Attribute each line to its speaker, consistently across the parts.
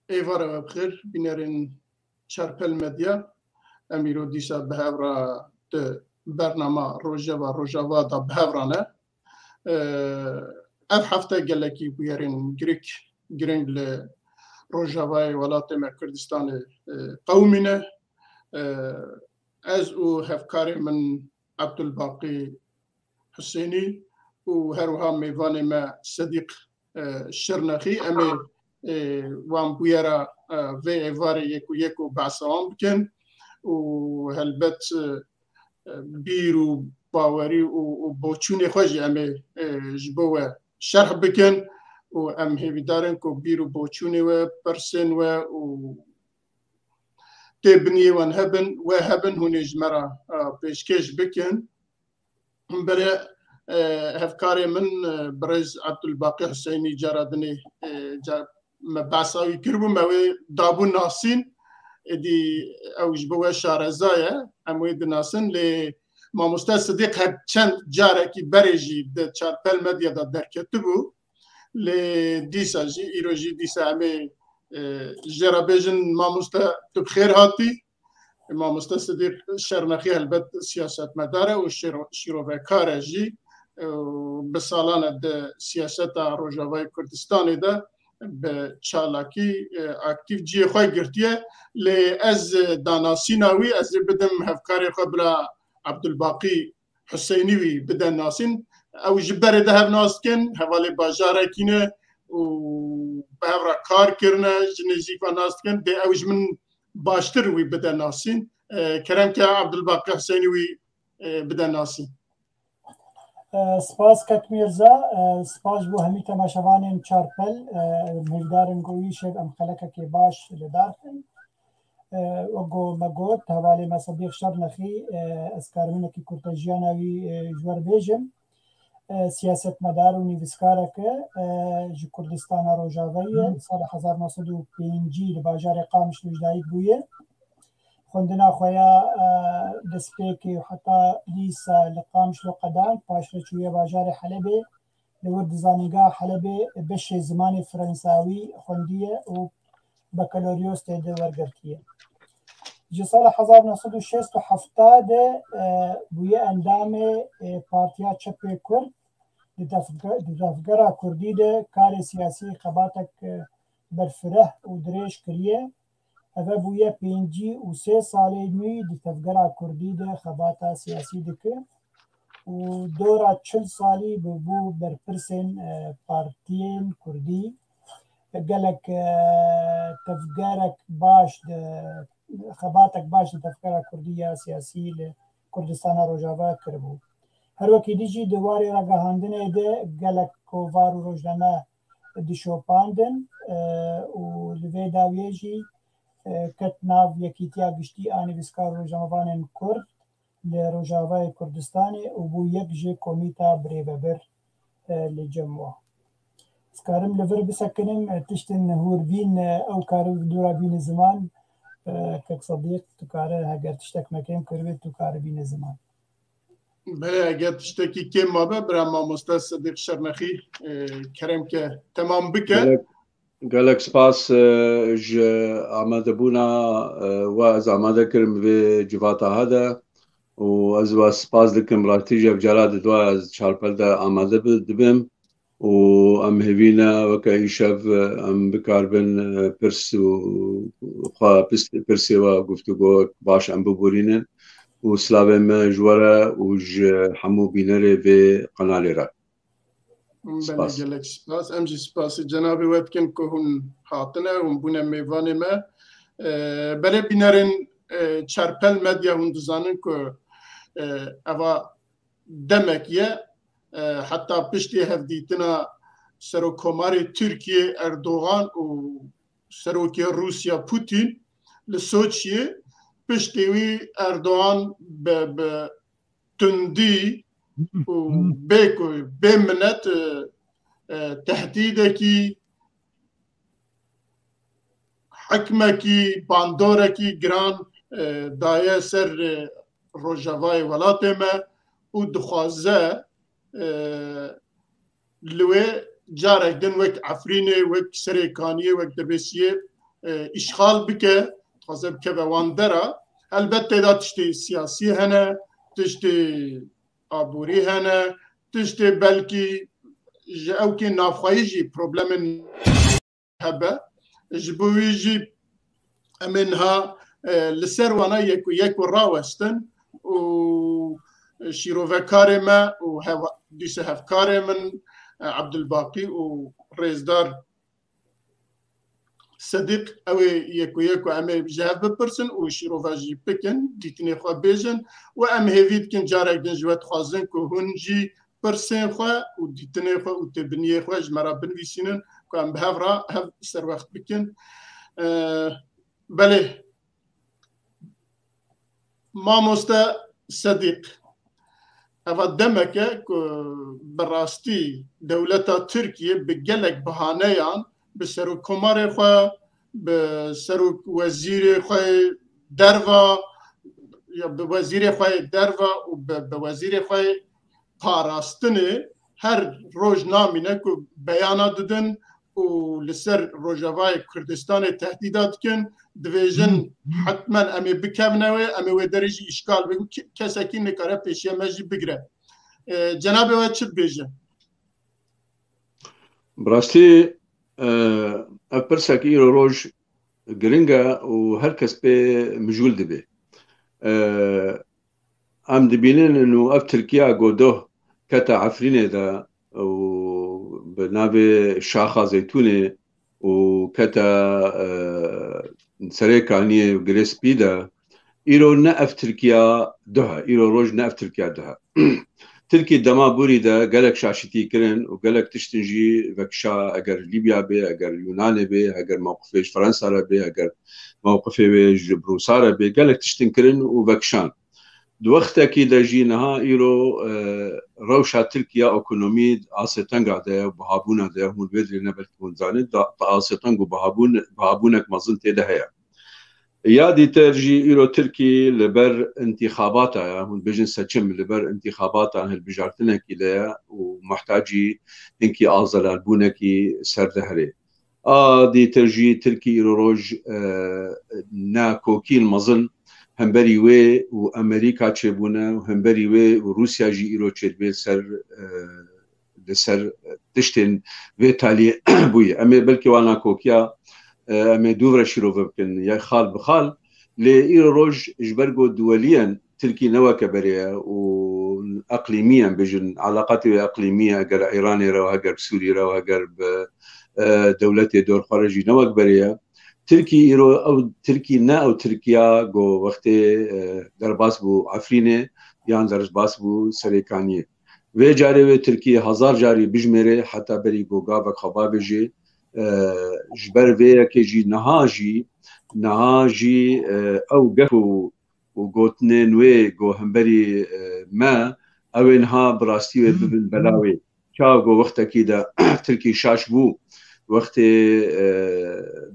Speaker 1: ایوارا بخیر بینرین چرپل مدیا امیرو دیسا بهورا ده برنامه روژاوا دا بهورانه اف هفته گلکی بیارین گرینگ ل روژاوای ولات کردستان قومینه از او هفکاری من عبدالباقی حسینی و هروها میوان ما صدیق شرنخی امی وان بویرا و ایوار یکو بحثان بکن و هلبت بیرو باوری و بوچونی خوشی امی جبوه شرح بکن و ام هیویدارن که بیرو بوچونی و پرسن و تبنی وان هبن هونیج مرا پیشکش بکن برای هفکاری من برز عبدالباقی حسینی جارادنی مبعثاوی کربو موی دابو ناسین دی اوج بوه شارزایه اموی دناسن لی ماموستا صدیق هر چند جاره کی بریجی ده چارپل مدیا دا درکتو بو لی دیسا جی ایرو جی دیسا امی جرابیجن ماموستا تو بخیر هاتی ماموستا صدیق شرنخی البت سیاست مداره و شیروکاره جی بسالانه ده سیاست روژاوای کردستانی ده به چالاکی اکتیو جی خواه گرتیه لی از داناسی ناوی از بدم هفکاری خواه بلا عبدالباقی حسینی وی بدن ناسین او جبره ده هف ناست کن حوالی باجاره کینه و به هفرا کار کرنه جنزیفا ناست کن ده اوج من باشتر وی بدن ناسین کرم که عبدالباقی حسینی وی بدن ناسین
Speaker 2: سپاس کت میرزا سپاس بو همی تماشاوانین چارپل مهدارن گویی شد ام خلقه که باش لدارخن وگو مگوت حوالی ما صدیق شرنخی از کارمینه که کرتاجیانوی جوار بیجم سیاست مدار و نیویسکاره که جی کردستان روژاویه سال 1905 لباجار قامش لجدایک بویه خوندنا خویا دسپیکی و حتی لیسا لقامش لو قدان پاشره چویه باجار حلبه لورد زانیگاه حلبه بش زمان فرنساوی خوندیه و بکالوریوس تیده ورگرتیه جی سال 1967 بویه اندام پارتیا چپ کرد دفگره کردی ده کار سیاسی خباتک برفره و دریش کریه اوه بویه 53 ساله نوی دفگره کردی ده خباتا سیاسی دکه و دورا 40 سالی بو برپرسن پارتین کردی گلک تفگرک باش خباتک باش تفگره کردی سیاسی لکردستان روژاوا کربو هر وکی دیجی دواری را گهاندنه ده گلک کووار و روژنامه دشوپاندن و لوی داویه جی کت ناو یکیتیا گشتی آنی بسکار روژناموان کرد لروژاوای کردستانی و بو یک جی کومیتا بریببر لجموه سکارم لور بسکنم تشتن هور بین او کارو دورا بین زمان کک صدیق تو کاره اگر تشتک مکیم کروید تو کاره بین زمان
Speaker 1: بله اگر تشتکی که ما برای ماموستا صدیق شرنخی کرم که تمام بکن
Speaker 3: قالك سباس ج عماد بونا واز عماد كرم في جفاتا هذا وازوا سباس دكم راتيجا بجراد دواز شاربلدا عماد دبم وام هيفينا وكايشاف ام بكاربن برس وخا برسي وقفتو باش ام ببورينن وسلافم جوارا وج حمو بينري في قناه را
Speaker 1: بله گلک سپاس امجی سپاس جناب واتکن که هون هاتنه هون بونه میوانه ما بله بینارن چرپل مدیا هون دزانن که اوا دمکیه حتی پشتی هفدیتنا سروکوماری ترکیه اردوغان و سروکی روسیا پوتین لسوچیه پشتی وی اردوغان به تندی و بیکو بمنت تهدیدکی حکمکی باندورکی گران دایه سر روژاوای ولاته ما و دخوازه لوی جارک دن وک عفرینه وک سریکانیه وک دبسیه اشغال بکه خوازه بکه به واندرا البته دا تشتی سیاسی هنه تشتی آبوری هنه تشتی بلکی او که نافخایی جی پروبلم هبه جبوی جی منها لسر وانا يكو راوستن و شيروفكاري ما و ديس هفكاري من عبد الباقي و ريزدار صديق او يكو امي جهاف ببرسن و شيروفاجي بكن ديتني خوا بيجن و ام هيفيد كن جارك دن جوات خوازن كو هنجي برسن خوا و ديتني خوا و تبنيه خوا جمرا بنويسينن كو ام بهافرا هف سر وقت بكن بله مامۆستا صديق ئەڤە دەمەکە بەڕاستی دەولەتە تورکیە بە گەلێک بەهانەیان بە سەرۆکۆمارێ خۆ بە سەرۆک وەزیرێ خۆی دەرڤە یا بە وەزیرێ خۆی دەرڤە و بە وەزیرێ خۆی پاراستنێ هەر ڕۆژ نامینە و بەیانە ددن و لەسەر ڕۆژەڤای کوردستانی تهدیدات دکن دبێژن حتما ئەمێ بکەبنەوە ئەمێ وێ دەرەژی ئیشکال بن کەسێکی نەکارە پێشیەمەژی بگرە جەنابێوە چ بێژە
Speaker 3: بڕاستی ئەv pirsek îro roj giring e û her kes pê mijûl dibe em dibînin û ev Tirkiya godoh kete Efrînê de û bi navê Şaxa Zeytûnê û kete serê kaniyê Girêspî de îro ne ev Tirkiya dihe îro roj ne ev Tirkiya dihe Tirkiye dema borî de gelek şaşîtî kirin û gelek tiştin jî vekişa eger Libya bê eger Yunanê bê eger mewqifê ji Fransa re bê eger mewqifê wê ji Brûsa re bê gelek tiştin kirin û vekişan di wextekî de jî niha îro rewşa Tirkiya ekonomî asêtenga de ye bihabûna de ye hûn vê dilê ne belkî hûn zanin asêteng û bihabûnek mezin tê de heye Ya dîter jî îro Tirkî li ber intîxabata ye hûn bêjin seçim li ber intîxabatan hilbijartinekî de ye û muhtacî hinkî azelalbûnekî ser de herê a dîter jî Tirkî îro roj ne kokîn mezin hemberî wê û Amerîka çêbûne û hemberî wê û Rûsya jî îro çêdibê li ser tiştên vê taliyê bûye em ê belkî wana kokiya em ê dû re şîrove bikin ya xal bi xal lê îro roj ji ber got duweliyan Tirkî ne weke berê û eqlîmiyan bêjin alaqatê wê eqlîmî eger Îranê re heger bi Sûrî re heger bi dewletê dorxwe re jî ne wek berê ye Tirkî îro ew Tirkî ne ew Tirkiya got wextê derbas bû Efrînê yan derbas bû Serêkaniyê vê carê wê Tirkî hezar carî bijmêre heta berî got gavek xebabê jê ji ber vê yekê jî niha jî ew gef û gotinên wê got hemberî me ew ê niha bi rastî wê bibin bela wê çawa got wextekî de Tirkî şaş bû wextê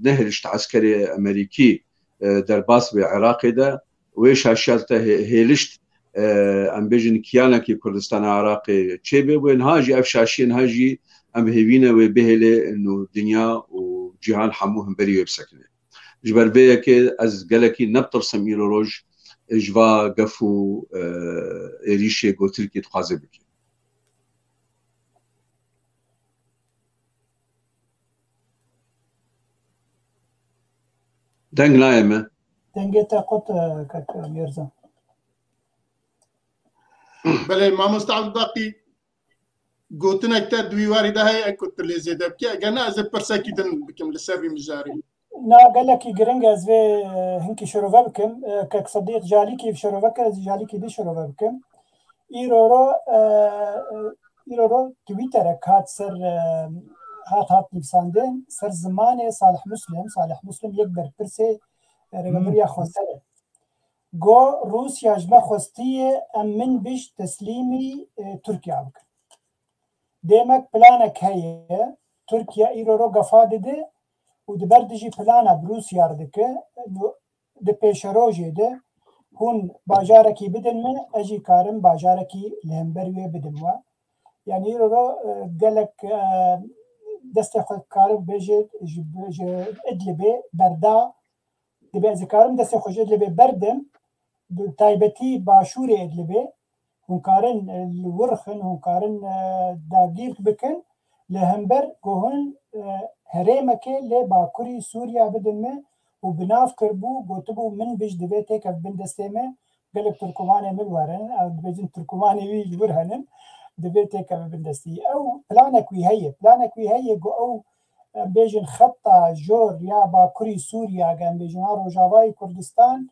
Speaker 3: nehêlişt eskerê Amerîkî derbas bê Iraqê de wê şaşiya te hêlişt em bêjin kiyanekî Kurdistana Iraqê çêbê wê niha jî ev şaşiyê niha jî em hêvîne wê bihêlê nû dinya û cîhan hemû hemberî wê bisekine ji ber vê yekê ez gelekî nebtirsim îro roj ji va gef û êrîşê got Tirkî dixwaze bike deng naye me
Speaker 2: dengê te qut kek Mêrza
Speaker 1: بله مامۆستا عەبدولباقی گوتنێک te دوی warî de heye ku tu lê zêde bike eger ne ez ê pirsekî din bikim li ser vî mijarê
Speaker 2: Na gelekî giring ez vê hinkî şirove bikim kek Sedîq jalîkî şirove kir ez jalîkî dî şirove bikim îro ro Twitterek hat ser hat nivîsandin ser zimanê Salih Muslim yek berpirsê rêveberiya Xweserê got Rûsya ji me xwestiye em min bij teslîmî Tirkiya bikin demek planek heye Tirkiye îro ro gefa dide û di ber dijî plana bi Rûsya re dike di pêşerojê de hûn bajarekî bidin me ez jî karim bajarekî li hember wê bidim we yani îro ro gelek دست خود کارم بجد ادلبه بردا دبی از کارم دست خود ادلبه بردم تایبتی باشور ادلبه هنکارن الورخن هنکارن داگیر بکن لهمبر گوهن هرمکه لباکوری سوریا بدمه و بناف کربو گوتبو من بج دبی تکف بندستمه قلب تركماني ملورن او بجن تركماني وي جبرهنن دبيتك بندستي او بلانك وي هي جو او بيجن خطة جور يا باكوري سوريا كان بيجن روجاواي كردستان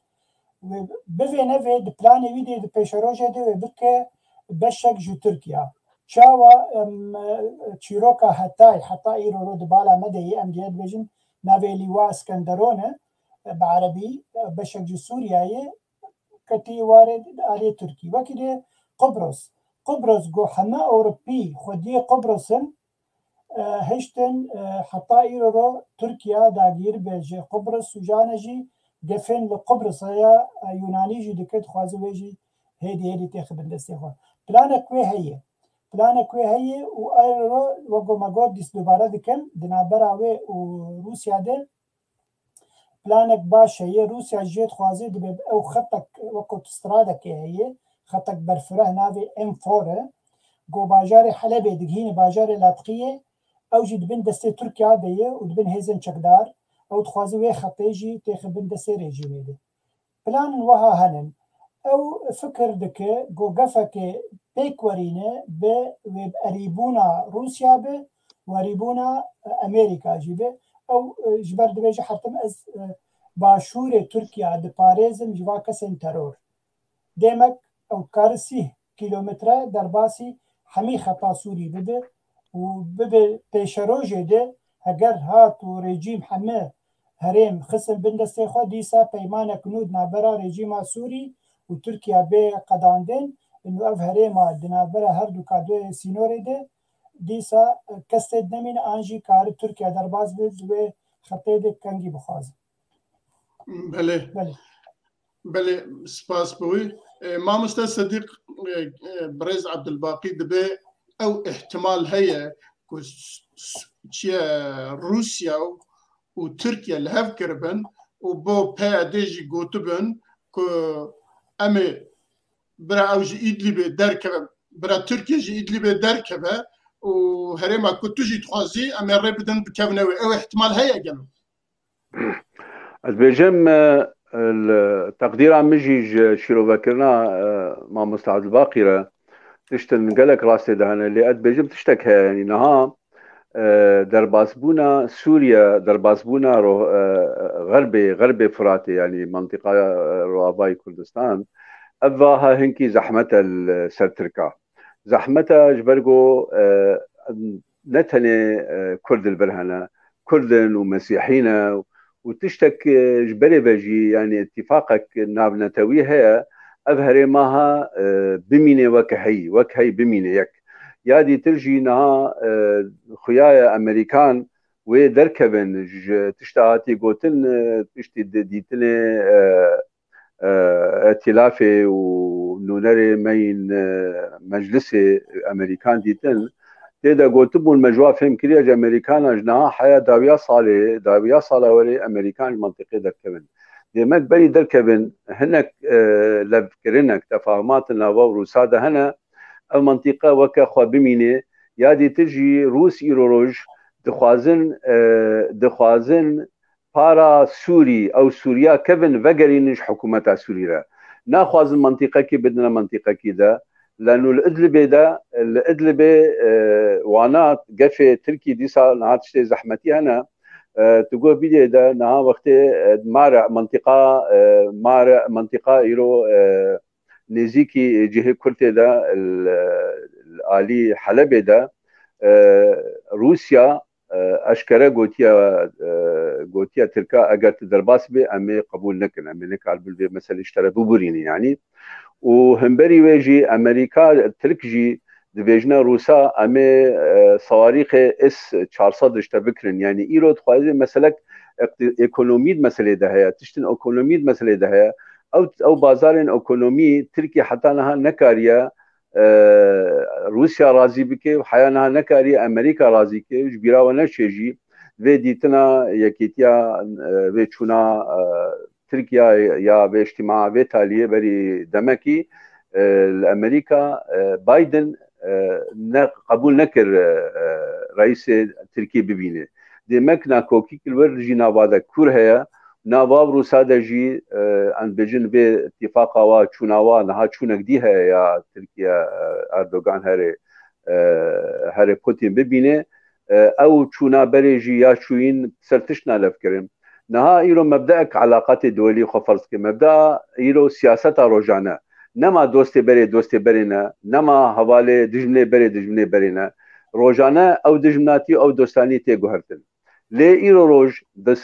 Speaker 2: بفي نفي د بلاني وي دي بيشروجه دي بك بشك جو تركيا شاوا تشيروكا حتى ايرو رود بالا مدي ام جاد بيجن نافي لواء اسكندرونه بعربي بشك جو سوريا كتي وارد على تركي وكده قبرص جو حما أوروبي خدي قبرصن هشتن حتى يرو تركيا داغير بيجي قبرص وجانجي دفن لقبرص هي يوناني جي دكت خوازويجي هيدي تاخد الاستخدام بلانك هي وأيرو وجو ماجود ديس دوباره دكن دنابراوي وروسيا ده بلانك باش هي روسيا جيت خوازي دبي او خطك وقت استرادا كي هي خطك برفره نافي ام 4 جو باجاري حلب دغين باجاري لاطقيه او جد بن دستي تركيا ديه ودبن هيزن شقدار او تخوازي وي خطيجي تخبن دستي ريجيمي دي بلان وها هنن او فكر دك جو قفك بيكورينه بقريبونا روسيا به وريبونا امريكا جيبه او جبر دبيجي حتى از باشور تركيا د باريزم جوا كسن ترور ديمك او كارسي كيلومتر درباسي حمي خطا سوري بده وبده بيشروجه ده اگر هات و ريجيم حمي هرم خصم بندسي خو ديسا بيمانه كنود نابرا ريجيما سوري وتركيا بي قداندن انه اف هرما دنابرا هر دو كادو سينوري ده ديسا كستد نمين انجي كار تركيا درباز بده خطه ده كنگي بخواز
Speaker 1: بله سپاس بوي ما مستر صديق بريز عبد الباقي دبي او احتمال هي روسيا وتركيا اللي هفكربن وبو بي ديجي جوتبن كو امي برا اوجي ادلي دركبه برا تركيا جي ادلي دركبه وهريما كنت تجي تخازي امي ريبدن بكفنوي او احتمال هي قالوا
Speaker 3: البيجم التقدير عم يجي شيرو فكرنا مع مستعد الباقرة تشتن قالك راسي دهنا اللي قد بيجم تشتكى يعني نها درباسبونا سوريا درباسبونا غربي فراتي يعني منطقة رواباي كردستان أفاها هنكي زحمة السرتركا زحمتها جبرقو نتني كرد البرهنة كردن ومسيحيين وتشتك جبري بجي يعني اتفاقك نابنتوي هي أظهر ماها بمينة وكهي بمينة يك يادي ترجي نها خيايا أمريكان ودركبن تشتاتي قوتن تشتي ديتن ائتلافي ونونري مين مجلسي أمريكان ديتن تيدا قوتبو المجوا فهم كريج أمريكان جناها حياة داوية صالة وري أمريكان المنطقة دركبن ديمك بري دركبن هناك لفكرنك تفاهمات النواو روسادة هنا المنطقة وكا خوابميني يادي تجي روس إيروروج دخوازن بارا سوري أو سوريا كيفن فقرينش حكومة سوريا ناخواز المنطقة كي بدنا منطقة كده لانه الادلبه وانات قفه تركي ديسا نهار تشتي زحمتي هنا تقول بيدي ده نها وقت مارع منطقه يرو نزيكي جهه كلتي ده الالي حلب ده روسيا اشكره غوتيا تركا اگر تدرباس بي امي قبول نكن امي نكال بالمثل اشترى بوريني يعني وهمبري ويجي امريكا تركجي دبيجنا روسا امي صواريخ اس 400 اشتبكرن يعني ايرو تخوازي مسلك ايكونومي مساله ده هي تشتن ايكونومي مساله ده هي او بازارن ايكونومي تركيا حتى انها نكاريا روسیا راضی بکه و حیانها نکاری امریکا راضی که وش بیراو نشجی و دیتنا یکیتیا و چونا ترکیا یا به اجتماع و تالیه بری دمکی امریکا بايدن قبول نكر رئيس تركيا ببينه دمك ناكوكي كل جي نابادا كور هيا ناباب روسا دجي ان بجن به اتفاقا وا چوناوا نها چونك دي هيا يا تركيا اردوغان هري بوتين ببينه او چونا بريجي يا شوين سرتشنا لفكرم نها ايرو مبدأك علاقات دولي خو فرض كي مبدأ ايرو سياسة روجانه نما دوستي بري نه نما حواله دجمنه بري نه روجانه او دجمناتي او دوستاني تي گهرتن لي ايرو روج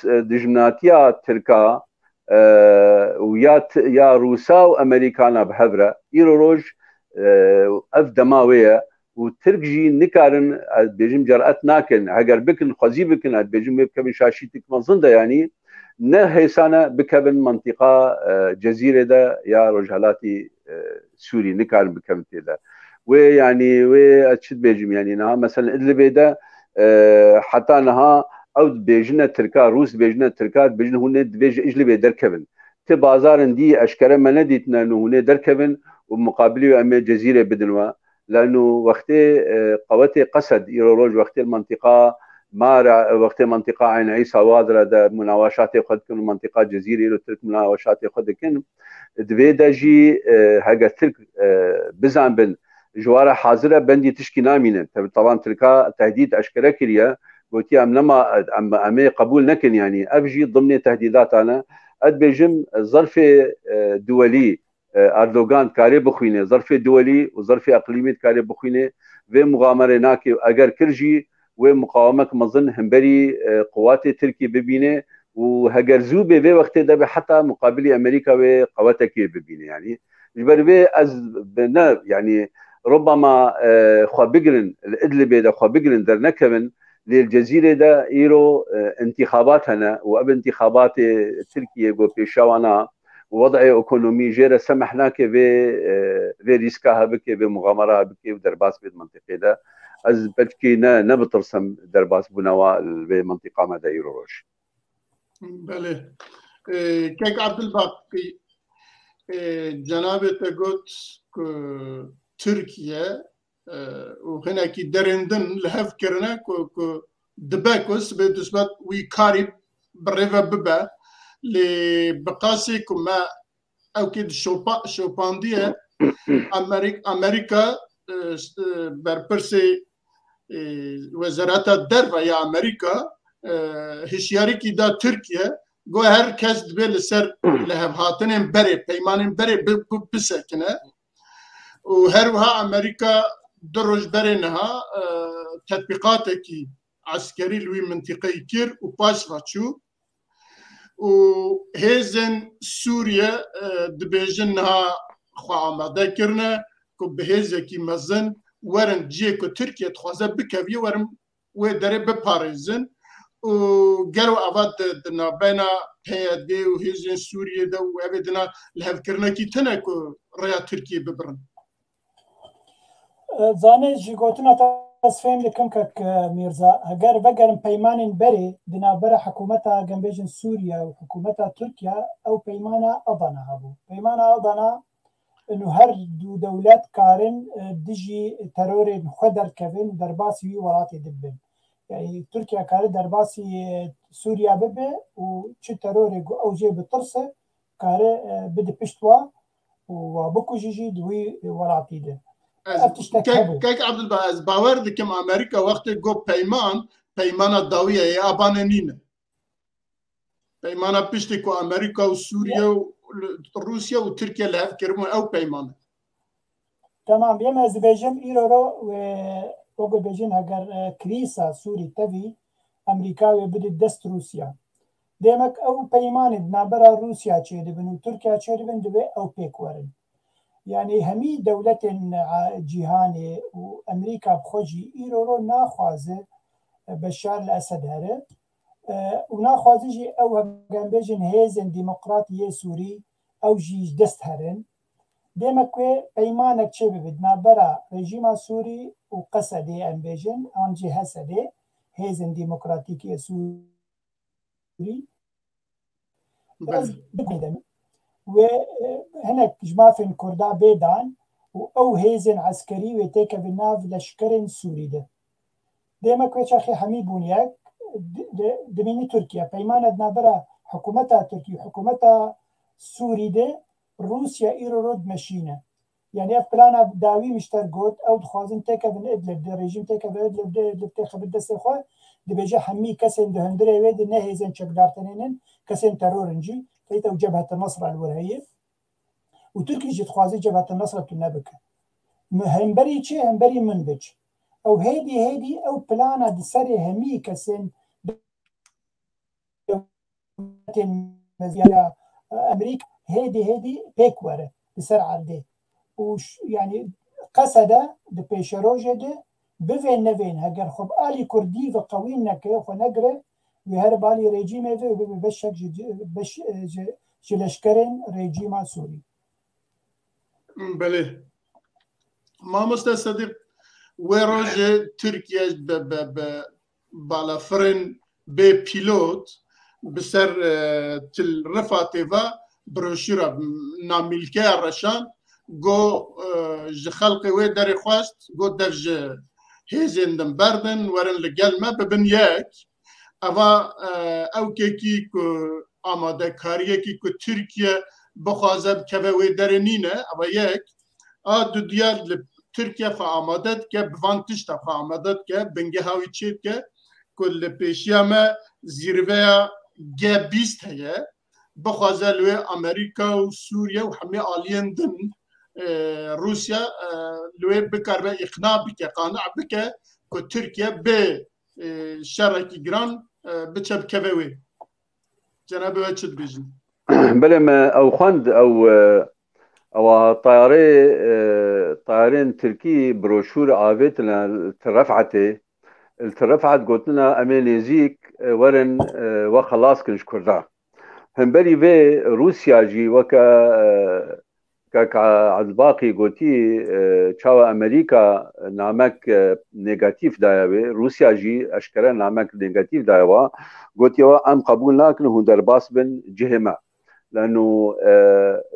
Speaker 3: دجمناتيا تركا ويا روسا وامريكانا بهبره ايرو روج اف دماويه وترك جي نكارن بيجم جرأت ناكن هاجر بكن خزي بكن بيجم بكم شاشيتك منظنده يعني نه هيسانه بكبن منطقه جزيره ده يا رجالاتي سوري نكارن بكم تيدا ويعني واتشد بيجم يعني نها مثلا ادلب ده حتى نها او بيجنا تركا روس بيجنا تركا بيجن هون بيج اجلب دركبن تي بازارن دي اشكره ما نديتنا انه هون دركبن ومقابله ام جزيره بدنوا لانه وقت قوات قصد ايروروج وقت المنطقه ما وقت منطقه عين عيسى وادره ده مناوشات قد كن منطقه جزيره ترك مناوشات قد كن دبيدا جي هاجا ترك بزعم بن جواره حاضره بندي تشكي نامين طبعا تركا تهديد اشكره كريا قلت ام لما ام قبول نكن يعني ابجي ضمن تهديدات انا اد بيجم ظرف دولي اردوغان كاري بخوينه ظرف دولي وظرف اقليمي كاري بخوينه ومغامره ناكي اگر كرجي ومقاومه مظن همبري قوات تركي ببينه وهجرزو به وقت ده حتى مقابل امريكا وقواتك ببينه يعني جبربي از بنا يعني ربما خبيجرن الادلب ده خبيجرن در نكمن للجزيره ده ايرو انتخابات هنا وقبل انتخابات تركيا جو بيشاوانا ووضع ايكونومي جيرا سمحناك في ريسكاها بكي بمغامرة بكي ودرباس بالمنطقة ده از بلكي نبترسم درباس بنوا بمنطقة ما دايرو روش
Speaker 1: بله كيك عبد الباقي جناب تقول تركيا وهنا كي درندن لهف كرنا دباكوس بدسبات ويكاري بريفا ببا لبقاسي كما او كده شوبانديه امريكا برپرسي وزارات الدرفه يا امريكا هشياري دا تركيا جو هر کس دبي لسر لهف هاتنين بري بيمانين بري بسكنه وهروها امريكا دروج برينها تطبيقاتك عسكري لوي منطقي كير وباش راتشو وهيزن سوريا دبيجنها خواما ذكرنا كبهيزكي مزن ورن جيكو تركيا تخوازا بكافي ورن ودري بباريزن وقالوا أفاد دنا بينا هيدي وهيزن سوريا دا وابدنا لهذكرنا كي تنكو ريا تركيا ببرن
Speaker 2: زاني جيكوتنا تصفين لكم كك ميرزا هجر بقرن بيمان بري دنابرة حكومتها جنبيجن سوريا وحكومتها تركيا أو بيمانا أضنا هبو بيمانا أضنا إنه هر دو دولات كارن دجي ترور خدر كفن درباسي ولاتي دبن يعني تركيا كارن درباسي سوريا ببه وش ترور أو جي بطرسه كارن بده بشتوا وبكو جيجي دوي ولاتي ده
Speaker 1: كيك عبد الباز باور دكم امريكا وقت جو بيمان الداويه يا ابانينه بيمان بيشتكو امريكا وسوريا وروسيا وتركيا اللي هذكروا او بيمان
Speaker 2: تمام بيما زبيجم ايرو وقو بيجين هجر كريسا سوري تبي امريكا بدي دست روسيا ديمك او بيمان نابرا روسيا تشيد بن تركيا تشيد بن دبي او بيك ورن يعني همي دولة جهاني وأمريكا بخوجي إيرو ناخوازه بشار الأسد هره وناخوازه جي أو جنبيجن هيزن ديمقراطية سوري أو جي دست هرن ديما كوي بيمانك شبه بدنا برا رجيم سوري وقصدي أنبيجن أنجي هسدي هيزن ديمقراطيكي سوري وهناك جمافن كردا بيدان أو هيزن عسكري ويتيكا بالناف لشكرن سوري ده ديما كوي شاخي حمي بونياك دميني تركيا بيمان ادنا برا حكومتها تركيا حكومتها سوري ده روسيا إيرو رود مشينة يعني اف بلانا داوي مشتر قوت او دخوازن تيكا بن ادلب ده ريجيم تيكا بن ادلب ده ادلب تيكا بالدست خواه ده بيجا حمي كسن ده هندري ويد نهيزن شكدار تنينن كسن ترورنجي تيتا جبهة النصر الورهية وتركي جي تخوازي جبهة النصر تنبك همبري چه همبري منبج او هيدي او بلانا دسري همي كسن مزيانا امريكا هيدي بيكوره بسرعه دي وش يعني قصده بيشروجه دي بفين نفين هجر خب آلي كردي وقوين نكي خو نقره وهرب آلي ريجيمه في بشك بش جلشكرين ريجيما سوري
Speaker 1: بله ما مستصدق وروج تركيا بالافرن ببيلوت بسر تل رفاتيفا بروشيرا ناميلكا رشان جو خلقي وي داري خواست جو درج هيزن دم بردن ورن لقلمة ببنياك اوا او كيكي كو آماده كاريه كي كو تركيا بخوازب كوي وي دارنينه اوا يك دو ديال تركيا فآمادت که بوانتش تا فآمادت که بنگه هاوی چید که کل پیشیامه زیروه G20 هيا بخوازه لوی امریکا و سوریه و همه آلین دن روسیا لوی بکر به اقناع بکه قانع بکه که ترکیه به شرکی گران بچه بکوی جناب وچد بیجن
Speaker 3: بله او خواند او طيارين تركي بروشور آفيت الترفعت قلت لنا امينيزيك ورن وخلاص كنش كردا هم بري في روسيا جي كاك عالباقي قلتي تشاو امريكا نامك نيجاتيف دايوي روسيا جي اشكرا نامك نيجاتيف دايوا قلتي ام قبول لكن هو درباس بن جهما لانه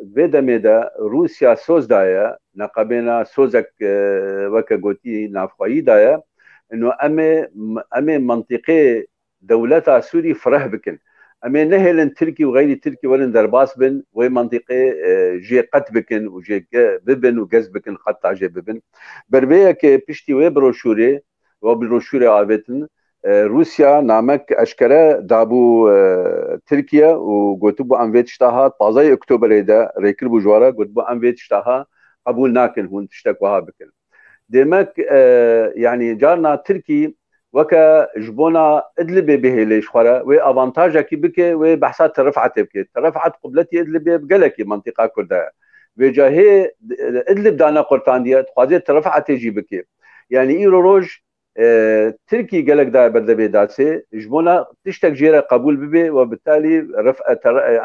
Speaker 3: بيدا ميدا روسيا سوز دايا نقبنا سوزك وكا قلتي نافخوي دايا انه امي منطقه دولتها سوري فرح بكن امي نهلن تركي وغير تركي ولن درباس بن وي منطقه جي قت بكن وجي ببن وجز بكن قطع جي ببن بربيه كي بيشتي وي بروشوري وبروشوري افيتن روسيا نامك اشكره دابو تركيا وقلت بو انفيت اشتاها طازي اكتوبر دا ريكل بو جوارا قلت بو انفيت اشتاها قبول ناكن هون تشتكوها بكن ديمك يعني جارنا تركي وكا جبونا ادلبي به ليش خورا و افانتاجا كي بكي و بحثات ترفعت بكي ترفعت قبلتي ادلبي بقلكي منطقه كردها وجاهي ادلب دانا قرطانديه تخازي ترفعت يجي بكي يعني ايرو روج تركي قالك دا بردبي داسي جبونا تشتك جيرا قبول ببي وبالتالي رفع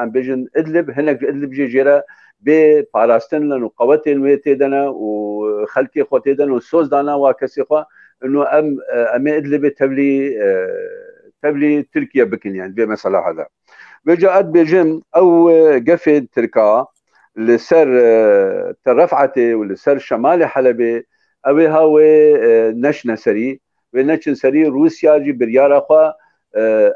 Speaker 3: امبيجن ادلب هناك ادلب جيرا بباراستن لانه قوتين ويتيدنا وخلكي خوتيدنا وسوز دانا وكسي خو انه ام ادلب تبلي تركيا بكن يعني بمسألة هذا وجاءت بجم او قفد تركا لسر ترفعتي ولسر شمال حلبي اوي هاو نشنا سري ونشن سري روسيا جي بريارا خو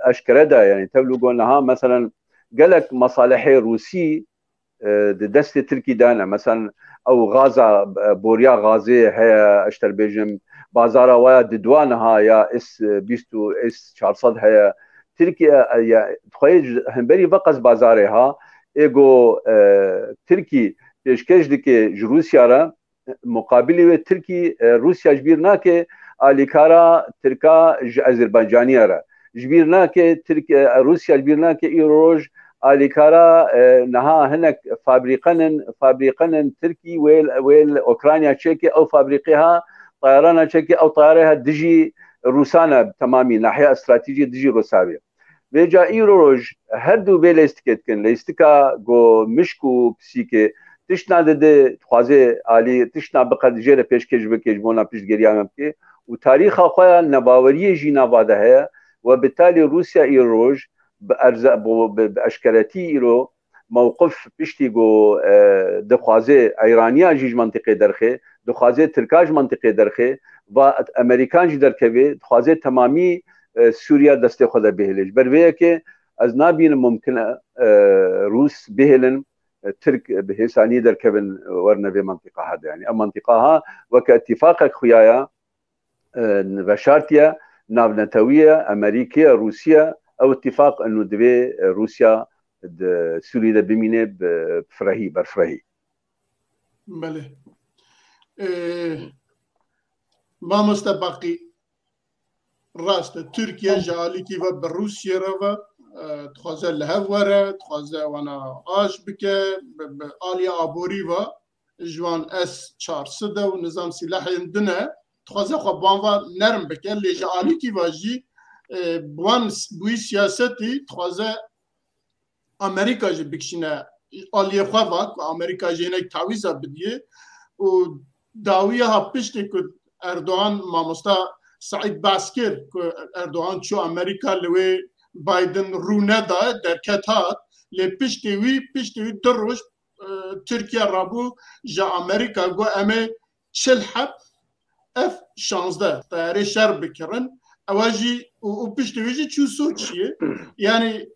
Speaker 3: اشكردا يعني تبلو قولناها مثلا قالك مصالحي روسي دست تركي دانا مثلا او غازا بوريا غازي هي اشتر بيجم بازارا ويا ددوانها يا اس بيستو اس 400 هي تركيا يا تخيج همبري بقص بازارها ايجو تركي بيشكش دكي روسيا را مقابله تركي روسيا جبيرناك اليكارا تركا ازربيجانيه را جبيرناك تركيا روسيا جبيرناك ايروج اليكارا نها هناك فابريقن تركي ويل اوكرانيا تشيكي او فابريقها طيران تشيكي او طيارها دجي روسانا تمامي ناحيه استراتيجيه دجي روساويه بيجا ايروج هردو بيلستكت كن ليستكا جو مشكو بسيكي تشنا ده خوازه عالی تشنا بقد جره پیشکش بکش بونا پیشگیریام که و تاریخ خواه نباوری جینا واده هست و بالتالي روسيا ایروج بأشكالتي إيرو موقف بيشتيجو دخوازي إيرانيا جيج منطقة درخي دخوازي تركاج منطقة درخي وأمريكان جي دركبي دخوازي تمامي سوريا دستي خدا بهلج برويه كي از نابين ممكن روس بهلن ترك بهساني دركبن ورنا بمنطقة هذا يعني منطقة وكاتفاق خويايا وشارتيا نافنتوية أمريكية روسيا أو اتفاق أنه دبي روسيا سوريا ده بمينه بفرهي برفرهي.
Speaker 1: بله. ما مستبقي راست تركيا جالي كيف بروسيا روا تخازل لهورة تخازل وانا آش بك بآلية عبوري و جوان اس 400 ونظام سلاحي اندنه تخازل خب بانوا نرم بك اللي جالي كيف جي بوان بوي سياستي تخازل امریکا جی بکشینه آلیه خواه و امریکا جی اینک تعویزه بدیه و داویه ها پشتی که اردوغان ماموستا سعید بحث کرد که اردوغان چو امریکا لوی بایدن رونه دا در کتات لی پشتی وی در روش ترکیه رابو جا امریکا گو امه 40 حب F-16 طیاره شر بکرن اواجی و پشتی وی جی چو سو چیه یعنی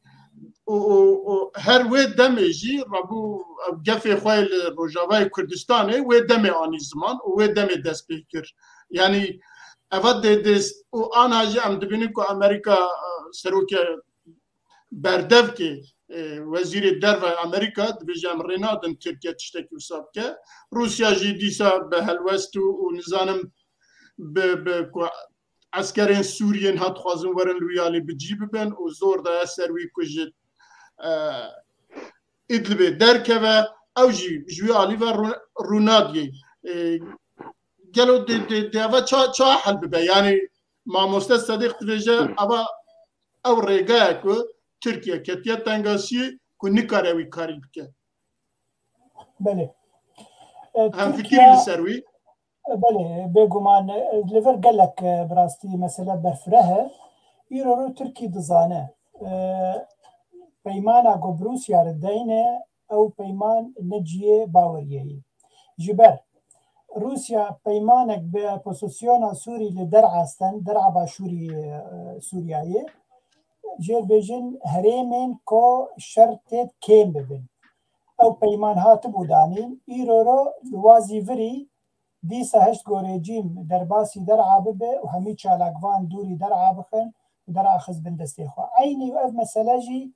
Speaker 1: و هر و دمجی رابو جفی خوال روجاوای کردستانه و دم آنی زمان و دم دست بکر یعنی اول دست و آن هاجی ام دبینیم که امریکا سروک بردف که وزیر در و امریکا دبیجم رینادن ترکیه تشتکی وساب که روسیا جی دیسا به هلوست و نظام به عسکرین سوریین هات خوازن ورن لویالی بجیب بن و زور دا سروی کجت ادلبه دركبه او جوي عليفا رونادي قالوا دي افا تشا حل ببا يعني مع مستشفى صديق تريجا ابا او ريغاكو تركيا كتيا تانغاسي كونيكاريوي كاريبكا
Speaker 2: بله
Speaker 1: هم فكري لسروي
Speaker 2: بله بيغمان ليفر قال لك براستي مساله برفرها يرو تركي دزانه پیمانا گو بروسیا ردینه او پیمان نجیه باوریهی جبر روسیا پیمانک به پوزیسیون سوری لدرع هستن درع باشوری سوریایی جر بیجن هریمن کو شرطت کم ببین او پیمان هات بودانین ایرو رو وازیوری دیسا هشت گو رژیم در باسی درع ببه و همی چالاکوان دوری درع بخن و درع خز بندستی خواه عینی و اف مسئله جی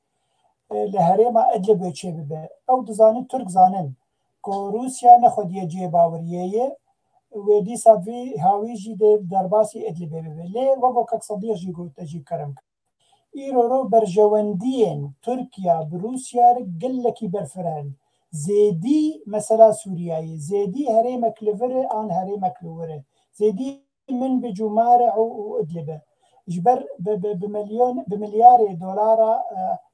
Speaker 2: لهريما ادلب وچه ببه او دزانن ترک زانن که روسیا نخود یه جه باوریه و دیسا وی هاویجی در باسی ادلب ببه لی وگو کک صدیق جی گو تجیب کرم ایرو رو برجواندین ترکیا بروسیا گلکی برفرهن زیدی مثلا سوریایی زیدی هريما کلوره آن هريما کلوره زیدی من بجمارع و ادلبه جبر بمليار دولار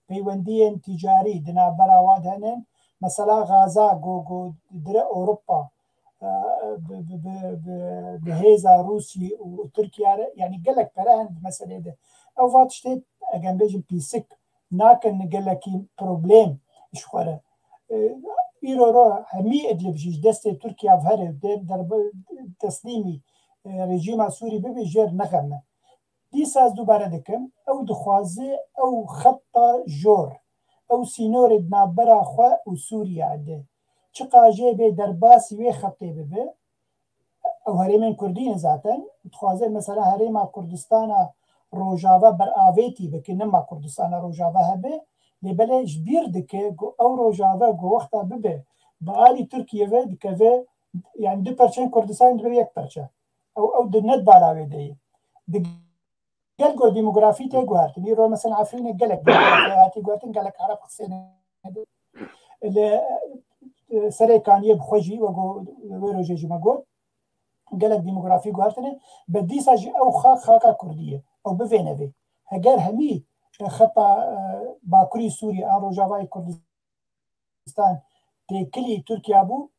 Speaker 2: پیوندین تجاری دنا براواد هنن مثلا غازا گو در اوروبا بهيزا روسي وتركيا يعني قال لك براهن المساله ده او فاتشتي اجن بيجن بيسك ناكن قال لك بروبليم شخوره ايرو رو همي ادلب جيش دست تركيا فهر در تسليمي رژیم سوری ببیجر نخمه دیس از دوباره دکم او دخوازه او خطه جور او سینور دنابرا خواه و سوریا ده چه قاجه به در باسی وی خطه ببه او هریمن کردین زاتن دخوازه مثلا هریما کردستان روجاوا بر آویتی بکه نما کردستان روجاوا هبه لبله جبیر دکه او روجاوا گو وقتا ببه با آلی ترکیه و دکه يعني 2% كردستان دبي 1% او دنت بالاوي دي قالوا ديموغرافي تاعوارت اللي مثلا عارفين قال لك ديموغرافي قال لك عرب خصنا سري كان يبخجي ويرو جيجي ما قول قال لك ديموغرافي قالتني بدي ساجي او خاكا كرديه او بفينافي قال همي خطا باكوري سوريا او روجافاي كردستان تكلي تركيا بو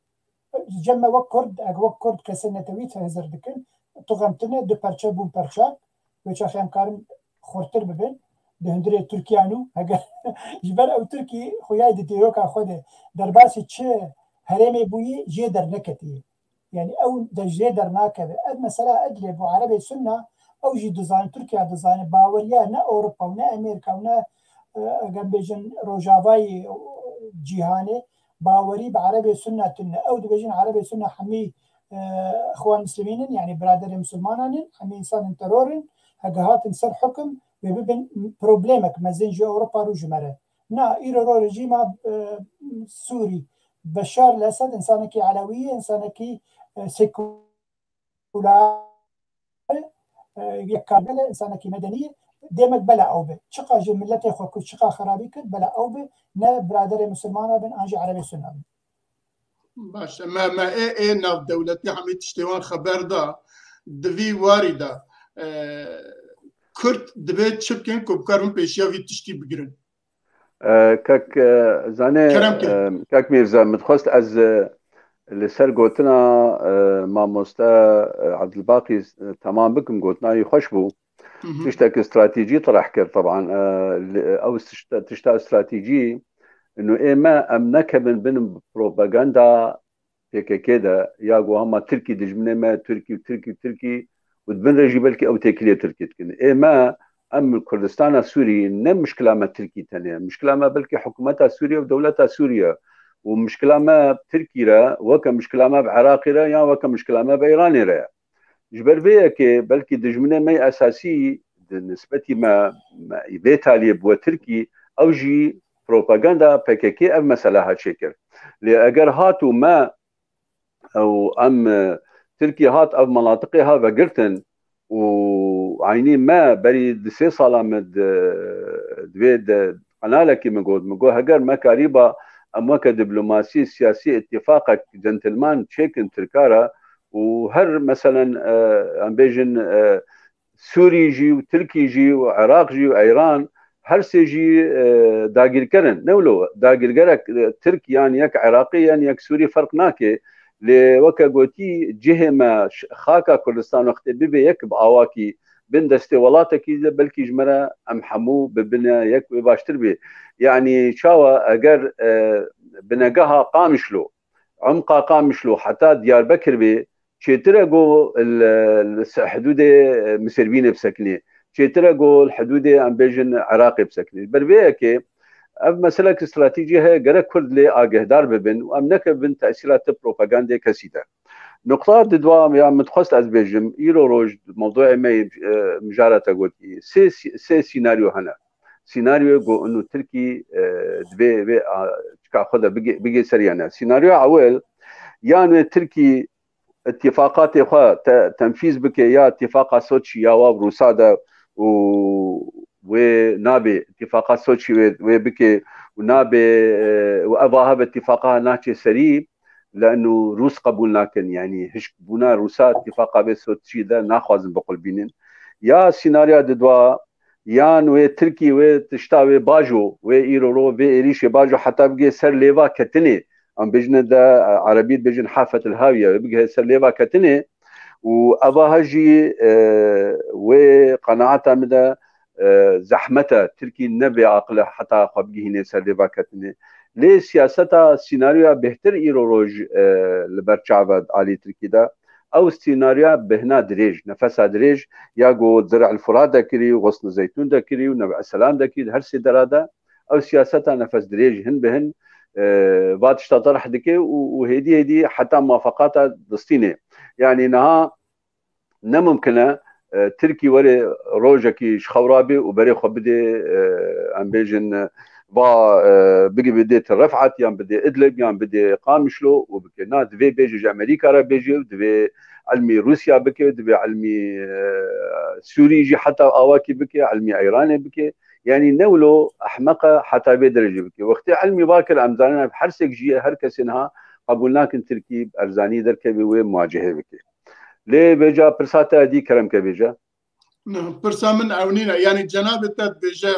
Speaker 2: جمع وكرد وكرد كسنة تويت هزر دكن تغمتنا دو برشا بون برشا ويش خيام كارم خورتر ببن دهندري تركيانو هجر جبر او تركي خويا ديروكا خوده درباسي تشه هرمي بوي جيدر نكتي يعني او ده جيدر ناكده اد مثلا ادلي بو عربي سنه او جي ديزاين تركيا ديزاين باوريا نا اوروبا ونا امريكا ونا جنبجن روجافاي جيهاني باوري بعربي سنه تن او دبجن عربي سنه حمي اخوان مسلمين يعني برادر مسلمانان حمي انسان ترورن هجهات انسان حكم ببن بروبليمك مازين جو اوروبا روج مره نا ايرو رجيم سوري بشار الاسد انسانكي علويه انسانكي سيكولار يكابله انسانكي مدنيه ديمك بلا اوبه شقا جملتي خوك شقا خرابيك بلا اوبه نا برادر مسلمان بن انجي عربي سنه
Speaker 1: باش ما ايه ناف دولتي حمي تشتوان خبر دا دفي وارده كرد دبيت شبكن كوبكارم بيشيا في تشتي بقرن
Speaker 3: كاك زاني كاك ميرزا متخصص از لسر قوتنا ما مستا عبد الباقي تمام بكم قوتنا يخش بو تشتاك استراتيجي طرح كر طبعا او تشتا استراتيجي انه ايه ما امنك من بين بروباغندا هيك كده ياقو هما تركي دجمنه ما تركي ودبن رجي بلكي او تاكليه تركي تكن ايه ما ام كردستان السوري نم مشكله ما تركي تانية مشكله ما بلكي حكومتها سوريا ودولتها سوريا ومشكله ما تركي را وك مشكله ما بعراقي را يا وك مشكله ما بايراني را جبر بيه كي بلكي دجمنه ما اساسي نسبتي ما يبيتها لي بو تركي او جي بروباغندا بككي ام مساله هالشكل لاجر هاتو ما او ام تركيا هات او مناطقها بقرتن وعيني ما بريد سي صالة دويد قنالة كي مقول هجر ما كاريبا اما كدبلوماسي سياسي اتفاقك جنتلمان تشيكن تركارا وهر مثلا ام بيجن سوري جي وتركي جي وعراق جي وايران هر سيجي داقير كرن نولو داقير كرك تركي يعني يك عراقي يعني يك سوري فرق ناكي لوكا قوتي جهه ما خاكا كردستان وقت بيبي يك باواكي بين دستي ولاتكي بلكي جمره ام حمو ببنا يك باشتر بي يعني شاوا اجر بنقها قامشلو عمقا قامشلو حتى ديار بكر بي تشيترقو الحدود مسربين بسكني تشيترقو الحدود ام بيجن عراقي بسكني بربيكي اف مسألة استراتيجية جرى كرد لي آگهدار ببن وامنك بن تأثيرات بروباغندا كسيدة نقطة دوا يا متخصص از بيجم ايرو روج موضوع ما مجارة قلتي سي سيناريو هنا سيناريو جو انه تركي دبي كاخذها بيجي سريعنا سيناريو اول يعني تركي اتفاقات اخرى تنفيذ بك يا اتفاق سوتشي يا وروسادا ونابي اتفاقات سوتشي وبكي ونابي واباها باتفاقها ناتشي سري لانه روس قبول لكن يعني هش بنا روسا اتفاقا بسوتشي ده ناخذ بقول بينن يا سيناريو دوا يان و تركي و تشتاوي باجو و ايرورو و ايريش باجو حتى بقي سر ليفا كتني ام بجن ده عربي بجن حافه الهاويه بقي سر ليفا كتني واباها جي وقناعتها مدى زحمتها تركي النبي عقله حتى خبجي هنا سلبا كتني ليه سياستها سيناريو بهتر ايروروج لبرشعبد علي تركي ده او سيناريو بهنا دريج نفسها دريج ياقو زرع الفرات دكري وغصن زيتون دكري ونبع السلام دكري هر سيدرادا او سياستها نفس دريج هن بهن بعد اشتطرح دكي وهدي حتى موافقاتها دستينه يعني نها نممكنه تركي وري روجكي شخورابي وبري خو بدي ام بيجن با بيجي بدي رفعت يام بدي ادلب يام بدي قامشلو وبكنا دبي بيجي امريكا را بيجي دبي علمي روسيا بكي دبي علمي سوري يجي حتى اواكي بكي علمي ايراني بكي يعني نولو احمقه حتى بدرجه بكي وقت علمي باكر امزاننا بحرسك جي هركسنها قبولناك تركي ارزاني دركبي ومواجهه بكي ليه بيجا برساتا دي كرم كبيجا
Speaker 1: برسا من عونينا يعني جناب بيجا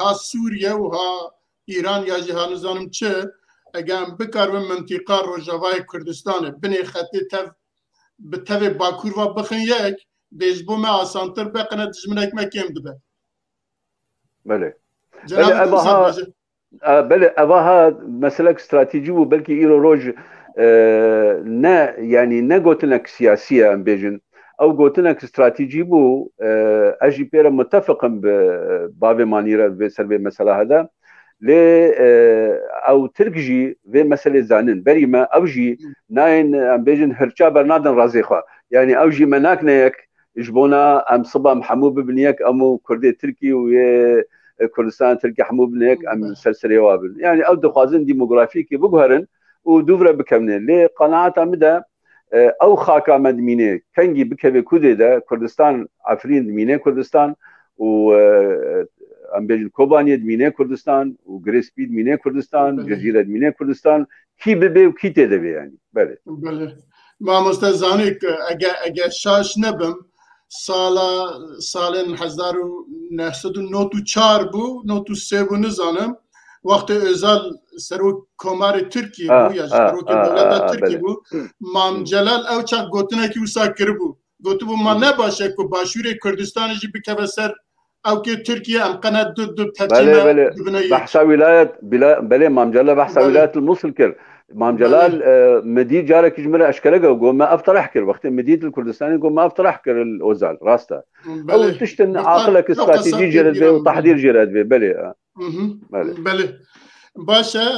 Speaker 1: ها سوريا وها ايران يا جهان نظام تشه اگام بکار و منطقه روجاوای کردستان بنی خطی تف بتوی باکور و بخن یک دیجبو ما آسانتر بقنه دجمنک مکیم دبه.
Speaker 3: بله.
Speaker 1: جناب
Speaker 3: أباها بله أباها مسألة استراتيجية وبلكي إيرو روج نا يعني نا قوتنك سياسية أم بيجن أو قوتنك استراتيجي بو أجي بيرا متفقا ببابي مانيرا في سربي مسألة هذا لي أو تركجي في مسألة زانن بريما أوجي ناين أم بيجن هرشا برنادن رازيخوا يعني أوجي مناكنيك جبونا أم صبا محمود ببنيك أمو كردي تركي ويا كردستان تركي حمود بنيك أم سلسلة وابل يعني أو دخوازن ديموغرافيكي بقهرن ودوفرا بكمنين لي قناعة مدى أو خاكا مدمينة كنجي بكبي كودي دا كردستان عفرين دمينة كردستان و أم بيجن كوبانيا دمينة كردستان وغريسبي دمينة كردستان جزيرة دمينة كردستان كي ببي وكي تدبي يعني بله
Speaker 1: ما مستزانيك أجا شاش نبم سالن 1994 بو 93 بو نزانم وقت ازال سروک کمار ترکی بو یا سروک دولت ترکی بو مام جلال او چا گوتنه کی وسا کربو گوتو بو ما نباشه کو باشور کردستان جی بکبه سر او که ترکیه ام قناه دو
Speaker 3: بله بحث ولاية بله مام جلال بحث ولاية الموصل كر مام جلال مديد جارك يجمر اشكالك وقول ما افطر احكر وقت مديد الكردستاني يقول ما افطر احكر الاوزال راسته او تشتن عقلك استراتيجي جرد به وتحضير جرد به بله
Speaker 1: بله باشه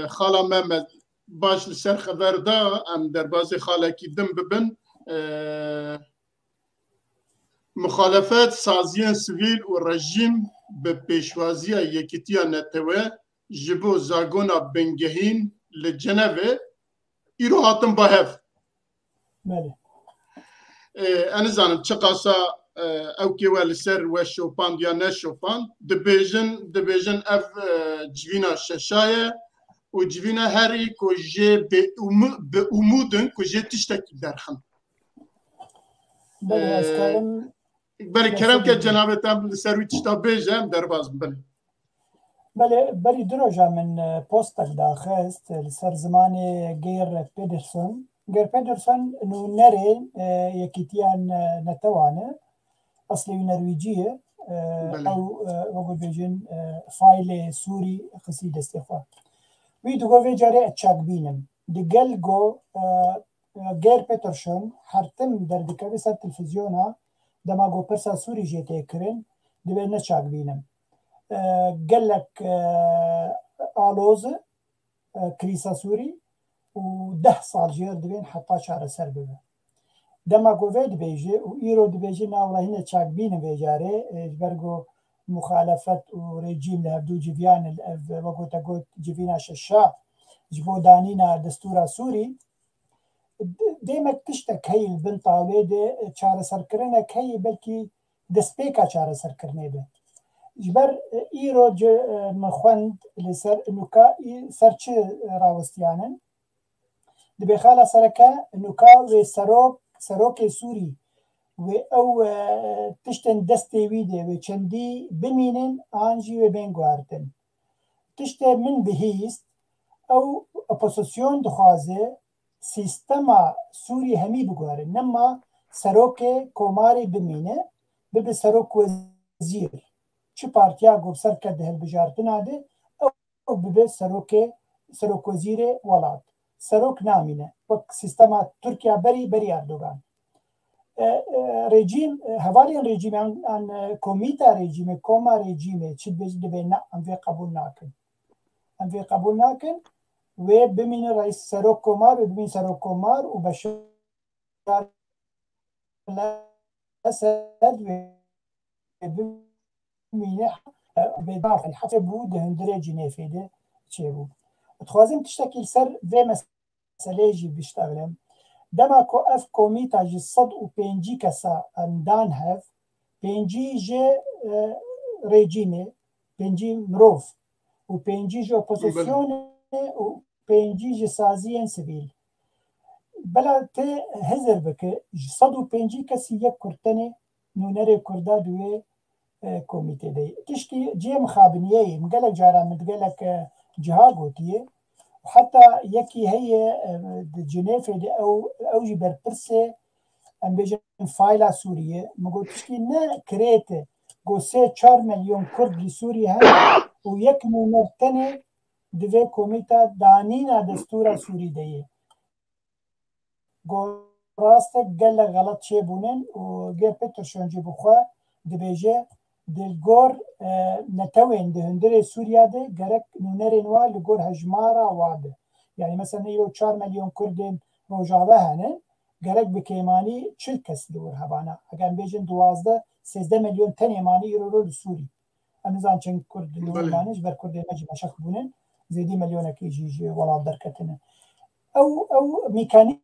Speaker 1: خاله محمد باش لسر خبر دا ام درباز خاله کی دم ببن مخالفت سازیان سویل و رژیم به پیشوازی یکیتیا نتوه جبو زاگونا بنگهین لجنوه ایرو هاتم با هف انا زانم چقاسا او که والسر و شوپاند یا نشوپاند دبیجن اف جوینا ششایه و جوینا هری که جه به امودن که جه تشتکی درخم بله کرم که جنابتم لسروی تشتا بیجم در باز بله
Speaker 2: بله دروجا من پوستك داخست لسر زمان غير بيدرسون انه نري يكيتيان نتوانه اصلي نرويجيه او وقت بيجن فايل سوري قصيده استخفاف ويدو في جاري اتشاك بينم دقل جو غير بيترسون حرتم در دكابي سات تلفزيونا دما جو برسا سوري جيتي كرين دبي نتشاك بينم قال لك آلوز كريسا سوري و10 صار جير دبين حطا شعر سربه دما قوفيد بيجي وإيرو دبيجي ناولا هنا تشاك بين بيجاري جبرقو مخالفة وريجيم لهبدو جيفيان وقو تقول جيفينا ششا جبو دانينا دستورا سوري ديما تشتك هاي البنت طاوليدي شعر سركرنا هاي بلكي دسبيكا شعر سركرنا به جبر ایرو مخوند لسر نوکا سرچ راوستیانن دبی خاله سرکا نوکا و سروک سوری و او تشتن دستی ویده و چندی بمینن آنجی و بینگواردن تشت من بهیست او اپوزیسیون دخوازه سیستما سوری همی بگواره نما سروک کوماری بمینه ببه سروک وزیر چه پارتیا گفت سر کرده هلبجارتنا ده او ببه سروک وزیر ولاد سروک نامینه وک سیستما ترکیه بری اردوغان رژیم هوالی رژیم ان کمیتا رژیم کوما رژیم چی بجده به نه انوی قبول ناکن و بمین رئیس سروک کومار و بمین سروک کومار و بشار الاسد و مینه بدافع حتى بود هندره جنیفیده چه بود اتخوازم تشتكي سر في مسألة جي بيشتغلم دما كو اف كوميتا جي صد و بينجي كسا اندان هف بينجي جي ريجيمي بينجي مروف و بينجي جي اوبوزيسيون و بينجي جي سازيين سبيل بلا تي هزر بك جي صد و بينجي كسي يك كرتني نونري كردا دوي كوميتي دي تشكي جي مخابنيه مقالك جارا متقالك جها قوتيه وحتى يكي هي جنيف او جبر برسي ام بيجن فايلا سوريا ما قلتش كي نا كريت قو سي 4 مليون كرد لسوريا هاي ويكمو مرتني دفي كوميتا دانينا دستورا سوري ديه قو راستك قال غلط شي بونن وغير بيتر شونجي بخوا دبيجي دلگور نتوين دهندري سوريا ده جرك نونرين وا لگور هجمارا واده يعني مثلا يو 4 مليون كردين روجاوه هنن جرك بكيماني چل کس دور هبانا اگر بيجن 12 13 مليون تن يماني يرو سوري امزان چن كرد نورمانج بر كرد مجي مشخ بونن زيدي مليون كيجي ولا دركتنا او ميكانيزم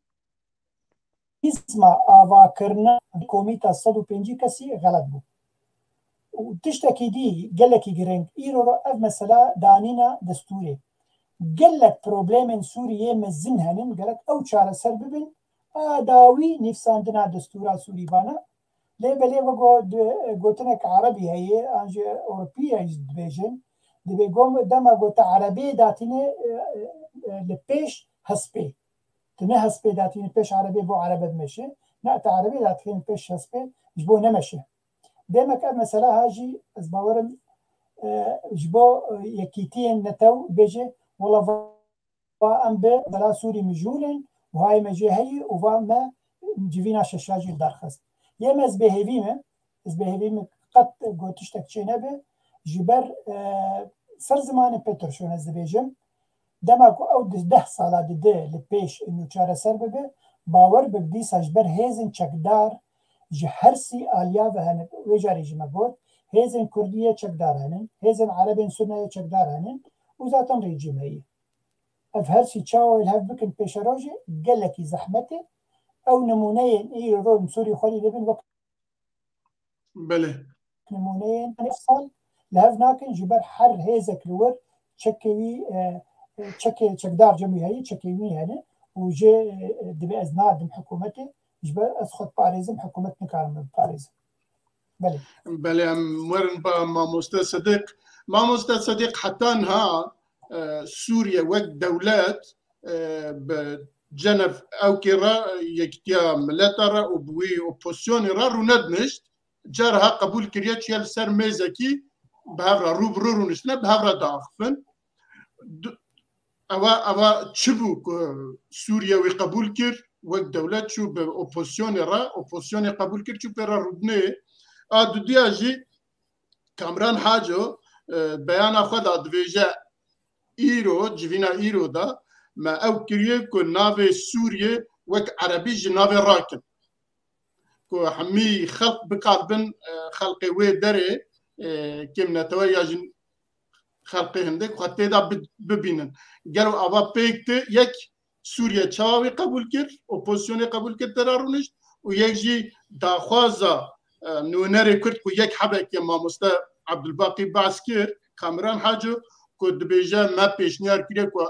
Speaker 2: آوا کرنا كوميتا 105 كسي غلط بو وتشتكي دي قالك جرينج ايرو اف مثلا دانينا دستوري قالك بروبليم سوريا مزنهن قالك او شار سبب داوي نفس عندنا دستورا سوري بانا ليه بلي قلتلك عربي هي انجي اوروبيه ديفيجن دي بيقوم دما قلت عربي داتيني لبيش هسبي تنه هسبي داتيني بيش عربي بو عربي ماشي نقطع عربي داتيني بيش هسبي جبو نمشي دائما كان مثلا هاجي ازباورم جبو يكيتين نتو بيجي والله ام بلا سوري مجولن وهاي مجي هي وما جيفينا شاشاجي درخص يما زبهيفيم قد قوتشتك چينبه جبر سر زمان بتر شون از بيجم دماغ او 10 سالا ده لبيش انه چاره سر ببه باور ببدي سجبر هيزن چکدار جهرسي آليا وهن ويجاري جمعود هيزن كردية چكدار هنن هيزن عربين سنة چكدار هنن وذاتن ريجيم هي افهرسي چاو الهف بكن بيشاروجي قلكي زحمته او نمونين اي رول سوري خولي لبن وقت
Speaker 1: بله
Speaker 2: نمونين نفصل لهف ناكن جبر حر هيزك لور چكوي چكي چكدار جمعي هي چكيوي هنن وجي دبي ازناد حكومته جبر أسخط باريزم حكومتنا كارم باريزم
Speaker 1: بله مرن با ما مستد صديق حتى انها سوريا وقت دولات بجنف او كرا يكتيا ملاترا وبوي اوبوسيون را روندنشت جارها قبول كريات يال سر ميزكي بهافرا روبرو نشنا بهافرا داخفن اوا تشبو سوريا وقبول كر وقت دولت شو اوبوسيون قبول كر شو برا ربني دودي اجي كامران حاجو بيان خد ادفيجا ايرو جيفينا ايرو دا ما او كريه كو نافي سوريا وك عربي جنافي راكن كو حمي خلق بقاربن خلقي وي دري كم نتويا خلقي هندك خطي دا ببينن قالوا ابا بيكت يك سوريا چاوي قبول كر اوبوزيسيون قبول كر ترارونش ويجي داخوازا نونري كرت كو يك حبك يا ماموستا عبد الباقي باسكر كامران حاجو كو دبيجا ما بيشنيار كده كو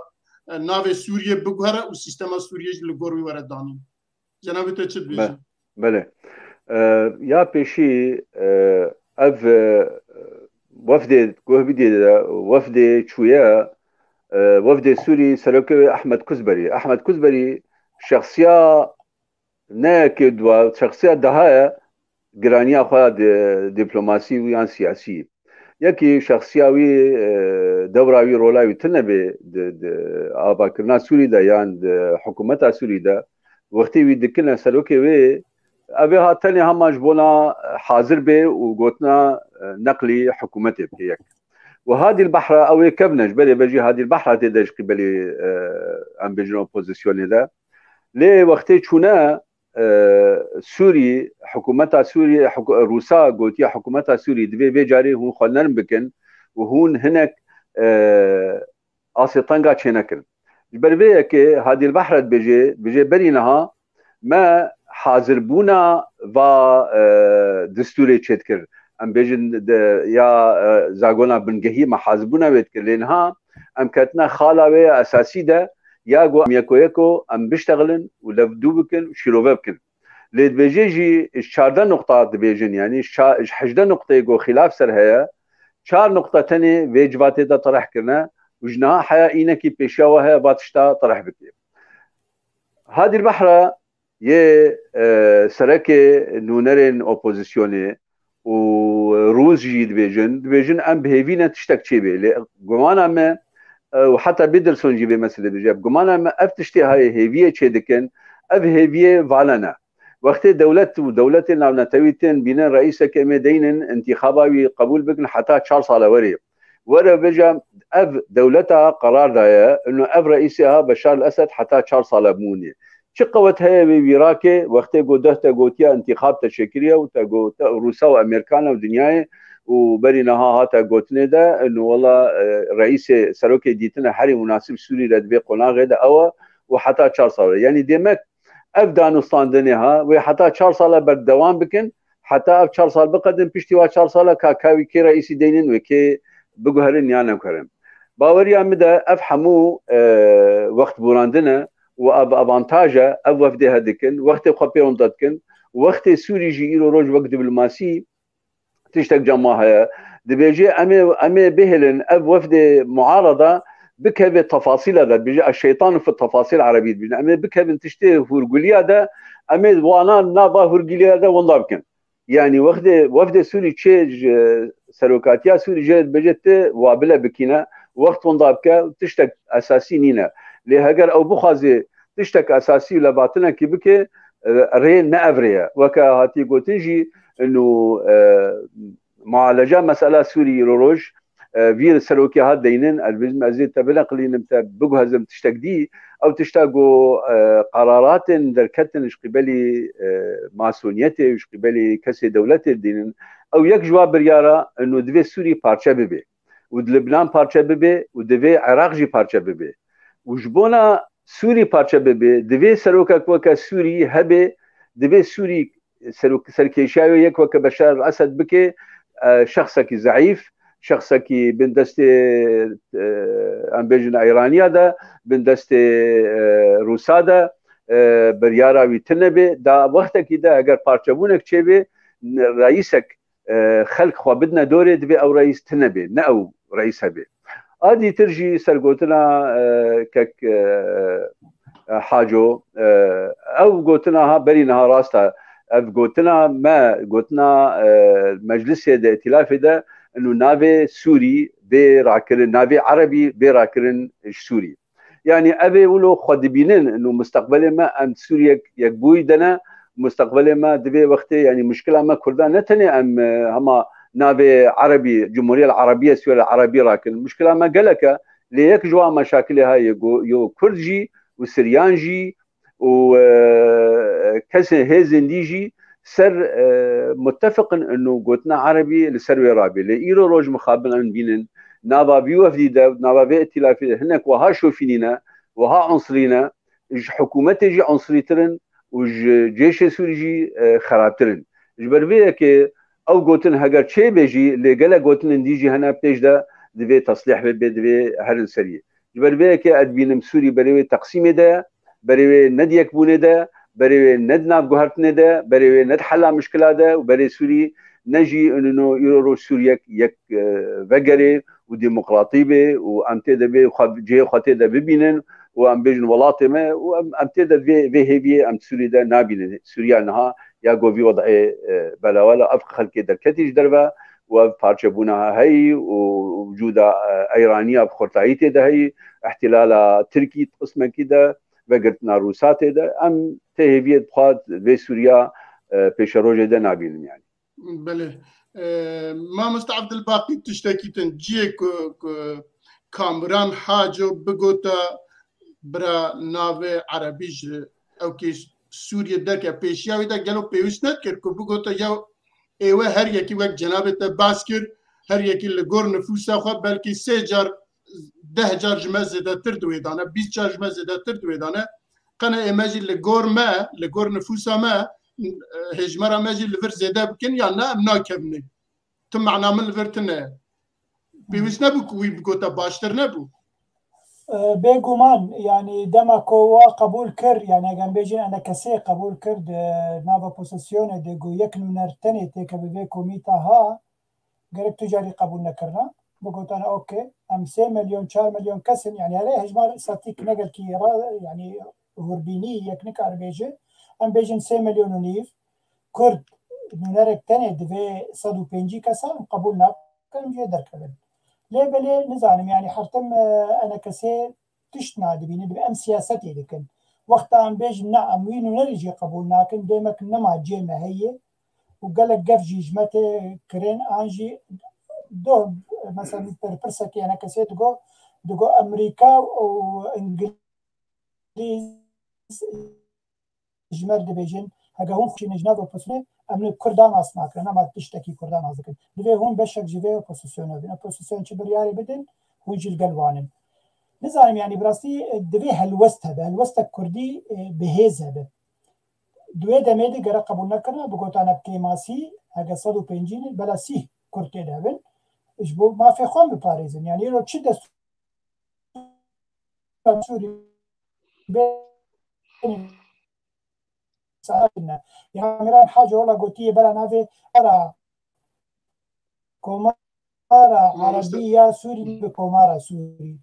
Speaker 1: ناوي سوريا بغهره والسيستم سوريا لغوروي ورا داني جناب تشد
Speaker 3: بله يا بيشي اف وفد وفد شويه وفد سوري سلوكي احمد كزبري شخصيه ناكد وشخصيه دهايه جرانيا خوا دبلوماسي ويان سياسي يكي شخصياوي دوراوي رولاوي تنبي اباكرنا سوري دا يعني حكومتها سوري دا وقتي ويدكلنا سلوكي وي ابي هاتني هم جبونا حاضر به وقوتنا نقلي حكومتي هيك وهذه البحرة او كبنج بلي بجي هذه البحرة تدش قبلي ام بيجنو بوزيسيون ده ليه وقتي شونا سوري حكومتها سوري روسا قلت يا حكومتها سوري دبي بيجاري هون خلنن بكن وهون هناك اسي طنقا تشينكن جبربيه كي هذه البحرة بيجي برينها ما حاضر بونا و دستوري تشتكر ام بيجن يا زاغونا بنجهي ما حاسبونا بيتكر لانها ام كاتنا خالاوي اساسي ده يا جو يكو ام بيشتغلن ولفدو بكن وشيروفا بكن ليد بيجي 14 نقطه بيجن يعني 11 نقطه جو خلاف سر هي 4 نقطه ثانيه فيجواتي ده طرح كنا وجناها حياة إنك بيشاوها باتشتا طرح بكي هذه البحرة يه سركي نونرين أوبوزيسيوني وروز جي دبيجن أم بهيفينا تشتك شيبه قمانا ما وحتى بيدرسون جيبه مثلا بجاب قمانا ما أفتشتي هاي هيفية شيدكن أب هيفية فالنا وقت ودولتنا نتويتن بين رئيس كما دين انتخابي قبول بكن حتى 4 سال ورا بجا أب دولتها قرار دايا إنه أب رئيسها بشار الأسد حتى 4 سال بموني شقوت هي بيراكي وقت قدرت قوتيا انتخاب تشكيلية وتقو روسا وأمريكانا ودنياي وبرينها هاتا قوتنا ده إنه والله رئيس سروكي ديتنا حري مناسب سوري لدبي قناة غدا أو وحتى 4 سال يعني ديمك أفغانستان دنيها وحتى 4 سال بالدوام بكن حتى 4 سال بقدم بيشتي 4 سال كاوي كي رئيس دينين وكي بقهرن يعني كرم باوريا مدى أفهموا وقت براندنا وأب أفانتاجا أب وفد هدكن وقت خبيرون دتكن وقت سوري جيرو روج وقت دبلوماسي تشتك جماعة دبيجي أمي بهلن أب وفد معارضة بكهب تفاصيل هذا بيجي الشيطان في التفاصيل العربية بيجي أمي بكهب تشتي فورجوليا ده أمي وانا نابا فورجوليا ده وندابكن يعني وفد سوري تشيج سروكاتيا سوري جد بجت وابلا بكينا وقت وندابكا تشتك أساسي نينا لهجر أو بخازي تشتك أساسي لبعتنا كيبكي رين نأفريا وكا هاتي قوتنجي إنه معالجة مسألة سوري روج فير سروكي هاد دينن البزم أزيد تبلغ لي نمت بجهزم تشتك دي أو تشتاقوا قرارات دركتن إيش قبلي ماسونيته إيش قبلي كسي دولته دينن أو يك جواب بريارة إنه دفي سوري بارشة ببي ودلبنان بارشة ببي ودفي عراق جي بارشة ببي وجبونا سوري بارشة ببي دفي سروكا كوكا سوري هبي دفي سوري سركيشاوي يك وكا بشار الأسد بكي شخصك ضعيف شخصك بن دست امبيجن ايرانيا ده بن دست روسا ده بريارا ويتنبه دا وقتك ده اگر پارچبونك چبه رئيسك خلق خو بدنا دوره دبي او رئيس تنبه نه او رئيس هبه ادي ترجي سرغوتنا كك حاجو او قوتنا برينها راستا قوتنا ما قوتنا مجلس الائتلاف ده انه نافي سوري براكرن نافي عربي براكرن سوري يعني ابي ولو خد بينن انه مستقبل ما ام سوريا يكبوي دنا مستقبل ما دبي وقت يعني مشكله ما كردان نتني ام هما نافي عربي الجمهوريه العربيه سوريا العربيه راكن مشكله ما قالك ليك جوا مشاكل هاي يو كردجي وسريانجي وكسر هيزنديجي سر متفق انه قوتنا عربي لسروي رابي لايرو روج مخابل ان بينن نابا بيوفدي دا نابا بائتلافي هناك وها شوفينينا وها عنصرينا حكومتي جي عنصريترن وجيش سوري خرابترن جبر كي او قوتن هاجر تشي بيجي اللي قال قوتن ديجي هنا بيج دا دبي تصليح دبي هرن سري جبر كي ادبين سوري بري تقسيم دا بري نديك بونه دا بري ندنا بجهرتنا ده بري ندحل مشكلة ده وبري سوري نجي انه يورو سوريا يك فجري وديمقراطية وامتى ده جي خاطر ده ببينن وام بيجن ولاطمه وامتى ده في هيبي ام سوري ده نابين سوريا انها يا جو في وضع بلا ولا افق خلق دركتيج دربه وبارشبونها هي ووجود ايرانيه بخرطايته ده هي احتلال تركي قسمه كده وقتنا روسات ده ام تهيبية بخاد في سوريا بيشروج ده نابين يعني.
Speaker 1: بله ما مستعد الباقي تشتكي تنجيك كامران حاجو بقوتا برا ناوي عربيج او كي سوريا دركا بيشياوي دا قالوا بيوسنت كركو بقوتا يو ايوه هر يكي وقت جنابه باسكر هر يكي لغور نفوسا خو بلكي 3 جار 10 جار جمزه دا تردوي دانا 20 جار جمزه دا تردوي دانا قنا ايماجي لغور ما لغور نفوسا ما هجمرا ماجي لفر زيدا بكن يعني امنا كبني تم معنا من لفرتنا بيوسنا بكوي بقوتا باشتر نبو
Speaker 2: بيجومان يعني دما كوا قبول كر يعني اگه بيجين انا كسي قبول كر نافا بوسيسيون دي جو يكنو نرتني تيك بيبي كوميتا ها غير تجاري قبول نكرنا بقولتنا أوكي أم 3 مليون 4 مليون كسن يعني عليه هجمار ستيك نقل كي يعني هربيني يكنك عربيجي أم بيجن 3 مليون ونيف كرد نونرك تاني دفي صدو بينجي كسا قبولنا كان جي دركبن ليه بلي نزعلم يعني حرتم أنا كسي تشتنا دبيني دبي أم سياستي لكن وقت أم بيج نعم وين نرجي قبولنا كن ديما كنا مع جيمة هي وقالك قف جيجمتي كرين أنجي دو مثلا برسكي أنا كسي تقو أمريكا وإنجليز جمر دبيجن هجا هون في نجناب وبسنة أمن كردان أصناك أنا ما تشتكي كردان أصدقائي دبي هون بشك جيفي وبوسيسيونه بين بوسيسيون شبرياري بدن ويجي القلوانن نزعم يعني براستي دبي هالوسط كردي بهذا دوی دمیده گره قبول نکنه بگوتانه بکیماسی هگه 150 بلا 30 کرده دهبن اجبو ما فی خوام بپاریزن یعنی رو چی دست سوری بین ساعتنا يعني مران حاجة والله قلتيه بلا نافي أرى كومارا عربية سوري بكومارا سوري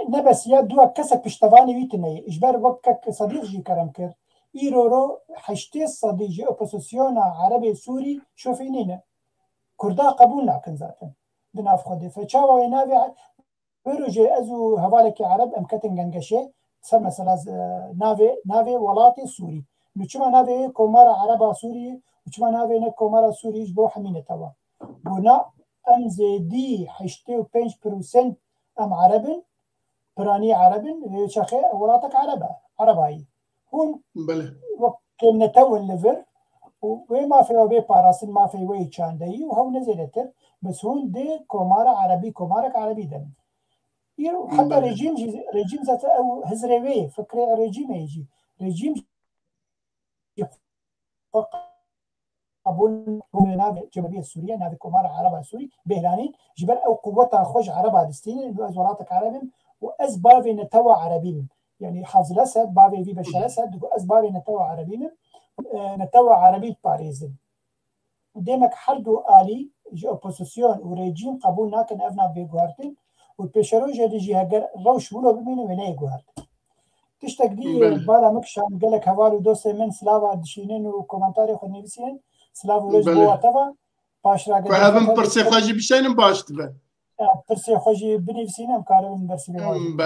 Speaker 2: نبس يا دوا كسك بشتفاني ويتني إجبار وقتك صديق جي كرم كر إيرو حشتي صديق جي أوبوزيسيون عربي سوري شوفينينا كردا قبول ناكن ذاتا بناف خدي فشاوا وينافي بروجي أزو هوالك عرب أم كتن جنجشة صار مثلا نافي ولاتي سوري نشوف نافي كومارا عربا سوري نشوف نافي نكومارا سوري جبو حمينة توا بنا أم زيدي حشتي وبنش بروسنت أم عربن براني عربن شخي ولاتك عرباي هون وقت نتو الليفر وما في وبي باراسن ما في وي تشاندي وهو نزلتر بس هون دي كومارا عربي كومارك عربي دم حتى ريجيم ذات او هزريوي فكري ريجيم يجي ريجيم قبول نافي جمهورية سوريا نافي كومارا عربا سوري بهلانين جبل او قوتها خوش عربا دستين ازوراتك عربين واز بافي نتوى عربيين يعني حافظ الاسد بافي في بشار الاسد واز بافي نتوى عربيين نتوى عربي باريزن ديمك حردو آلي جي اوبوزيسيون وريجيم قبول ناكن افنا بيغوارتين والبيشروج اللي جي هجر روش ولو بمينو ويني غوارت تشتك دي بالا مكشان قالك هوالو دوسي من سلافا دشينين وكومنتاري خد نفسين سلافا روش بوا تفا باش راقل
Speaker 1: فهذا برسي خواجي بشين باش تبا
Speaker 2: برسي خواجي بنفسين ام كاربن برسي بواجي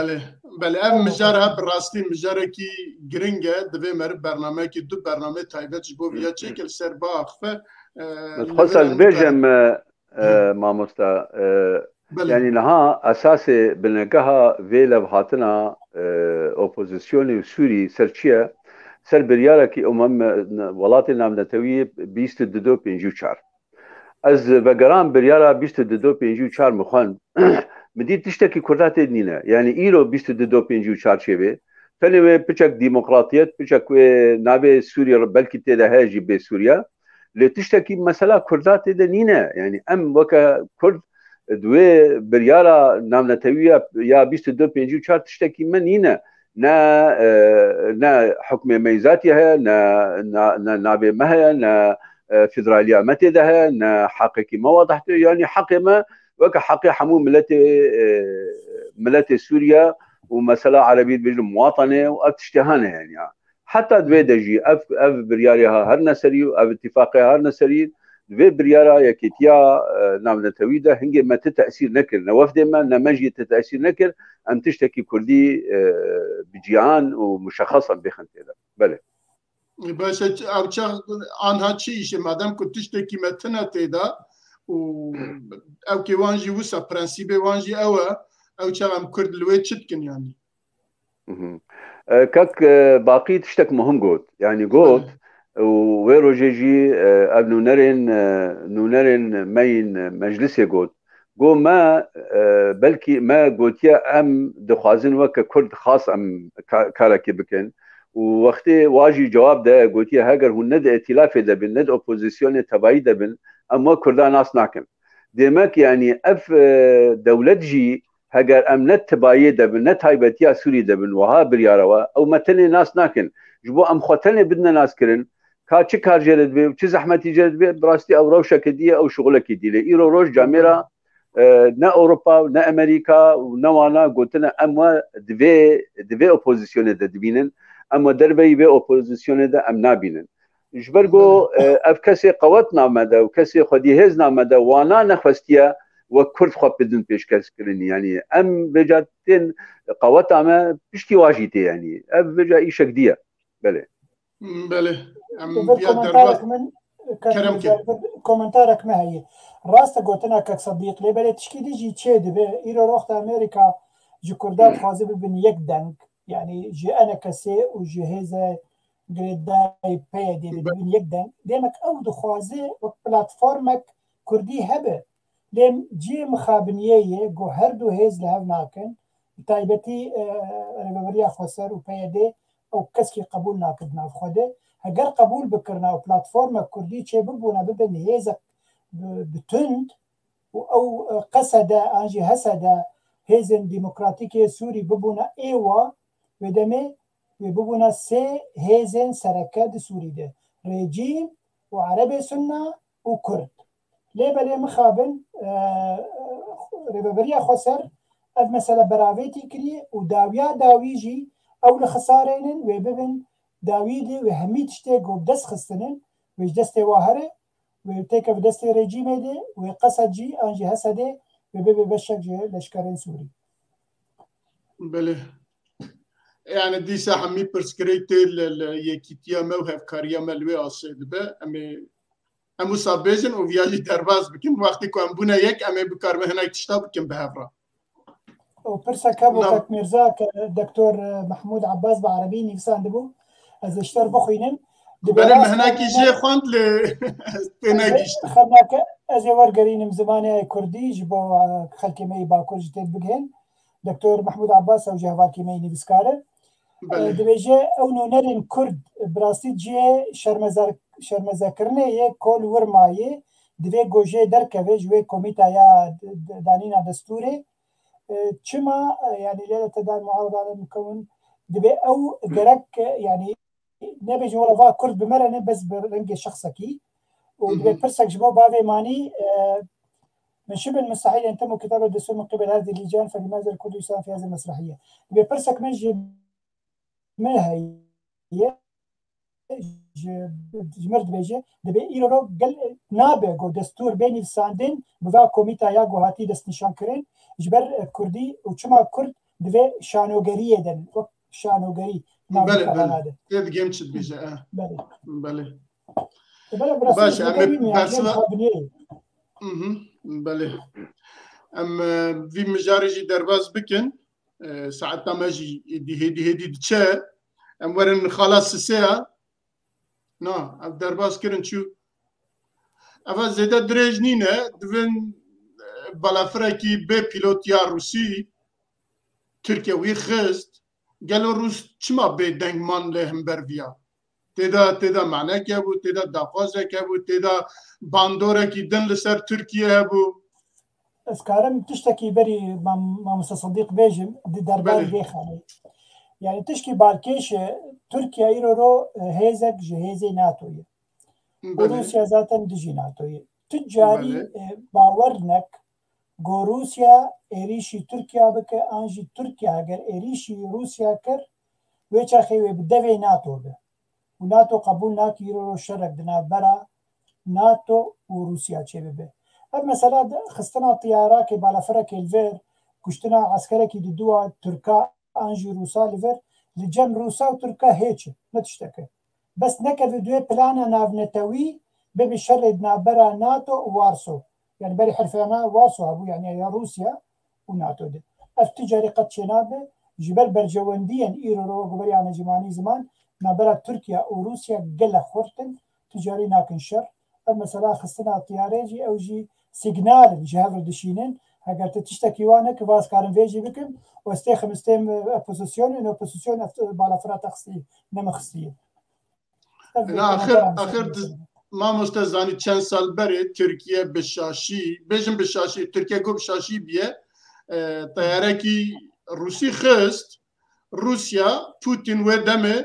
Speaker 1: بله ام مجارها براستي مجارة كي جرينجا دبي مرب برنامج كي دو برنامج تايبت جبو بيا تشكل سرباخ ف
Speaker 3: خصوصا بيجم ماموستا يعني لها أساسي بنقها فيلا بهاتنا أوبوزيسيوني سوري سرچية سر بريارة كي ولاتي نام نتوي بيست ددو بينجو چار از بقرام بريارة بيست ددو بينجو چار مخان مدي تشتكي كردات نينا يعني إيرو بيست ددو بينجو چار شبه فلوي بچك ديمقراطيات بچك نابي سوريا بلكي تيدا هاجي بي سوريا لتشتكي مسألة كردات نينا يعني أم وكا كرد دوی بریارا نام نتویه یا 22 54 تشتکی من اینه نه حکم میزاتی ها نه نابه مه نه فدراليه متى ده نه حقيقي ما وضحته يعني حق ما وك حق حمو ملت سوريا ومسألة عربية بجل مواطنة وابتشتهانة يعني حتى دوی دجي اف بريارها هر نسري واف اتفاقها هر نسري دوی بريارا يكيتيا نام نتويدا هنجي ما تتأثير نكر نوفد ما نمجي تتأثير نكر أن تشتكي كردي بجيعان ومشخصا بخنتي ده بله
Speaker 1: باش او آنها چیشه مادام که تشتكي متنا تيدا و او كي وانجي وسا برانسيبي وانجي او چغم كرد لوي تشتكن يعني
Speaker 3: كاك باقي تشتك مهم قوت يعني قوت وويرو جيجي اب نونرين مين مجلس يقول قو ما بلكي ما قوتيا ام دخوازن وك كرد خاص ام كاركي بكن ووقتي واجي جواب ده قوتيا هاجر هو ند ائتلاف ده بن ند اوبوزيسيون تبعي ده بن اما كردان ناس ناكم ديماك يعني اف دولة جي هاجر ام نت تبعي ده بن نت هايبتيا سوري ده بن وها برياروا او متني ناس ناكن جبو ام خوتني بدنا ناس كرن چه کار جرد به چه زحمتی جرد به براستی او روشک دیه او شغلک دیله ایرو روش جامعه نه اروپا و نه امریکا و نه وانا گوتنا اما دوی اپوزیسیون ده دبینن اما دربی به اپوزیسیون ده ام نابینن جبرگو اف کسی قوت نامده و کسی خودی هز نامده وانا نخواستیه و کرد خواب بدون پیشکش کردنی یعنی ام بجاتین قوت اما پشتی واجیته یعنی اف بجا ایشک دیه بله
Speaker 1: بله
Speaker 2: كومنتارك ما هي راست قلتنا كك صديق لي بلي تشكيلي جي تشيد به إيرو روحت أمريكا جي كردات خازي ببن يك دنك يعني جي أنا كسي وجي هيزا قريداي بيدي ببن يك دنك ديمك أودو خازي وبلاتفورمك كردي هبه ليم جي مخابنية جو هردو هيز لهاو ناكن تايبتي ريبابريا خسر وبيدي أو كسكي قبول ناكد ناف خوده هجر قبول بكرنا وبلاتفورم كردي تشي ببونا ببن هيزك بتند أو قصدا أنجي هسدا هيزن ديمقراطيكي سوري ببونا إيوا ودمي ببونا سي هيزن سركاد سوري ده ريجيم وعربي سنة وكرد ليه بلي مخابن ريبابريا خسر أف مثلا براويتي كري وداويا داويجي أو لخسارين وببن داويدي وهميت شتيق وبدس خستنن ويش دستي واهره ويتيك بدستي ريجيمي دي ويقصد جي أنجي هسدي وبيبي بشك جي لشكرين سوري
Speaker 1: بله يعني دي ساحة مي برسكريتي يكيتيا موهف كاريا ملوي أصيد با أمو صابيجن وفياجي درباز بكن وقتي كو أمبونا يك أمي بكار مهناك تشتا بكن بهفرا
Speaker 2: وبرسا كابو كاك ميرزا دكتور محمود عباس بعربي نفسان دبو از اشتر بخوينم
Speaker 1: بله مهناكي جي خوند لتناكيشت
Speaker 2: خلناك از ورقرينم زماني كردي جبو خلكي مي باكور جتيت بقهن دكتور محمود عباس او جهواركي مي نفسكاره دبيجي او نونرين كرد براستي جي شرمزاكرنه كل ورمايه دبي گوجه دركوه جوه كوميتا يا دانينا دستوري چما يعني ليلة تدان معارضة مكون دبي أو درك يعني نبي جوالفا كرد بمرة بس برنج شخصكي ودبي برسك جبوا بافي ماني من شبه المستحيل أن تم كتابة الدستور من قبل هذه اللجان فلماذا الكل يساهم في هذه المسرحية دبي برسك من ما هي جمرد بيجي دبي إيرو قل نابع دستور بيني الساندين بذا كوميتا يا هاتي دست نشان كرين جبر كردي وشما كرد دبي شانوغرية دن شانوغري
Speaker 1: بله تد جيم تشد بيجا بله باش بله في مجارجي درباز بكن ساعتها ماجي هدي تشا ورن خلاص الساعة نا درباز كرن شو أفا زيدا دريجنينة دفن بالافراكي بي بيلوتيا روسي تركيا وي خست قالوا روس چما بي دنگمان لهم برفيا تدا معنى كابو تدا دافازة كابو تدا باندورة كي دن لسر تركيا هبو
Speaker 2: اسكارم تشتكي بري ما صديق بيجم دي دربار بيخاني يعني تشكي باركيش تركيا يرو هيزك جهيزي ناتوية وروسيا ذاتا دجي ناتوية تجاري باورنك جو روسيا إريشي تركيا بك أنجي تركيا أجر إريشي روسيا كر ويشا خيوي بدفع ناتو به وناتو قبول ناتو يرو شرق دنا برا ناتو وروسيا تشبه به أما مثلا خستنا طيارة كي بالافرك الفير كشتنا عسكرة كي دوا تركا أنجي روسا لفر لجم روسا وتركا هيك ما تشتكي بس نكذ دوي بلانا نافنتوي ببي شرد نابرا ناتو ووارسو يعني بري حرفينا وارسو أبو يعني يا روسيا وناتو ده التجاري قد شنابه جبل برجوانديا إيرو رو قبل يعني جماني زمان نابرا تركيا وروسيا قل خورتن تجاري ناكن شر المسألة خصنا طياريجي أو جي سيجنال جهاز دشينين هاگر تشتكي وانا كواس كارن فيجي بكم واستخدم بوزيشن انه بوزيشن بالا فرات خصي نما خصي
Speaker 1: اخر ما مستزاني چند سال بري تركيا بشاشي بيجن بشاشي تركيا گو بشاشي بيه طياره كي روسي خست روسيا بوتين ودمه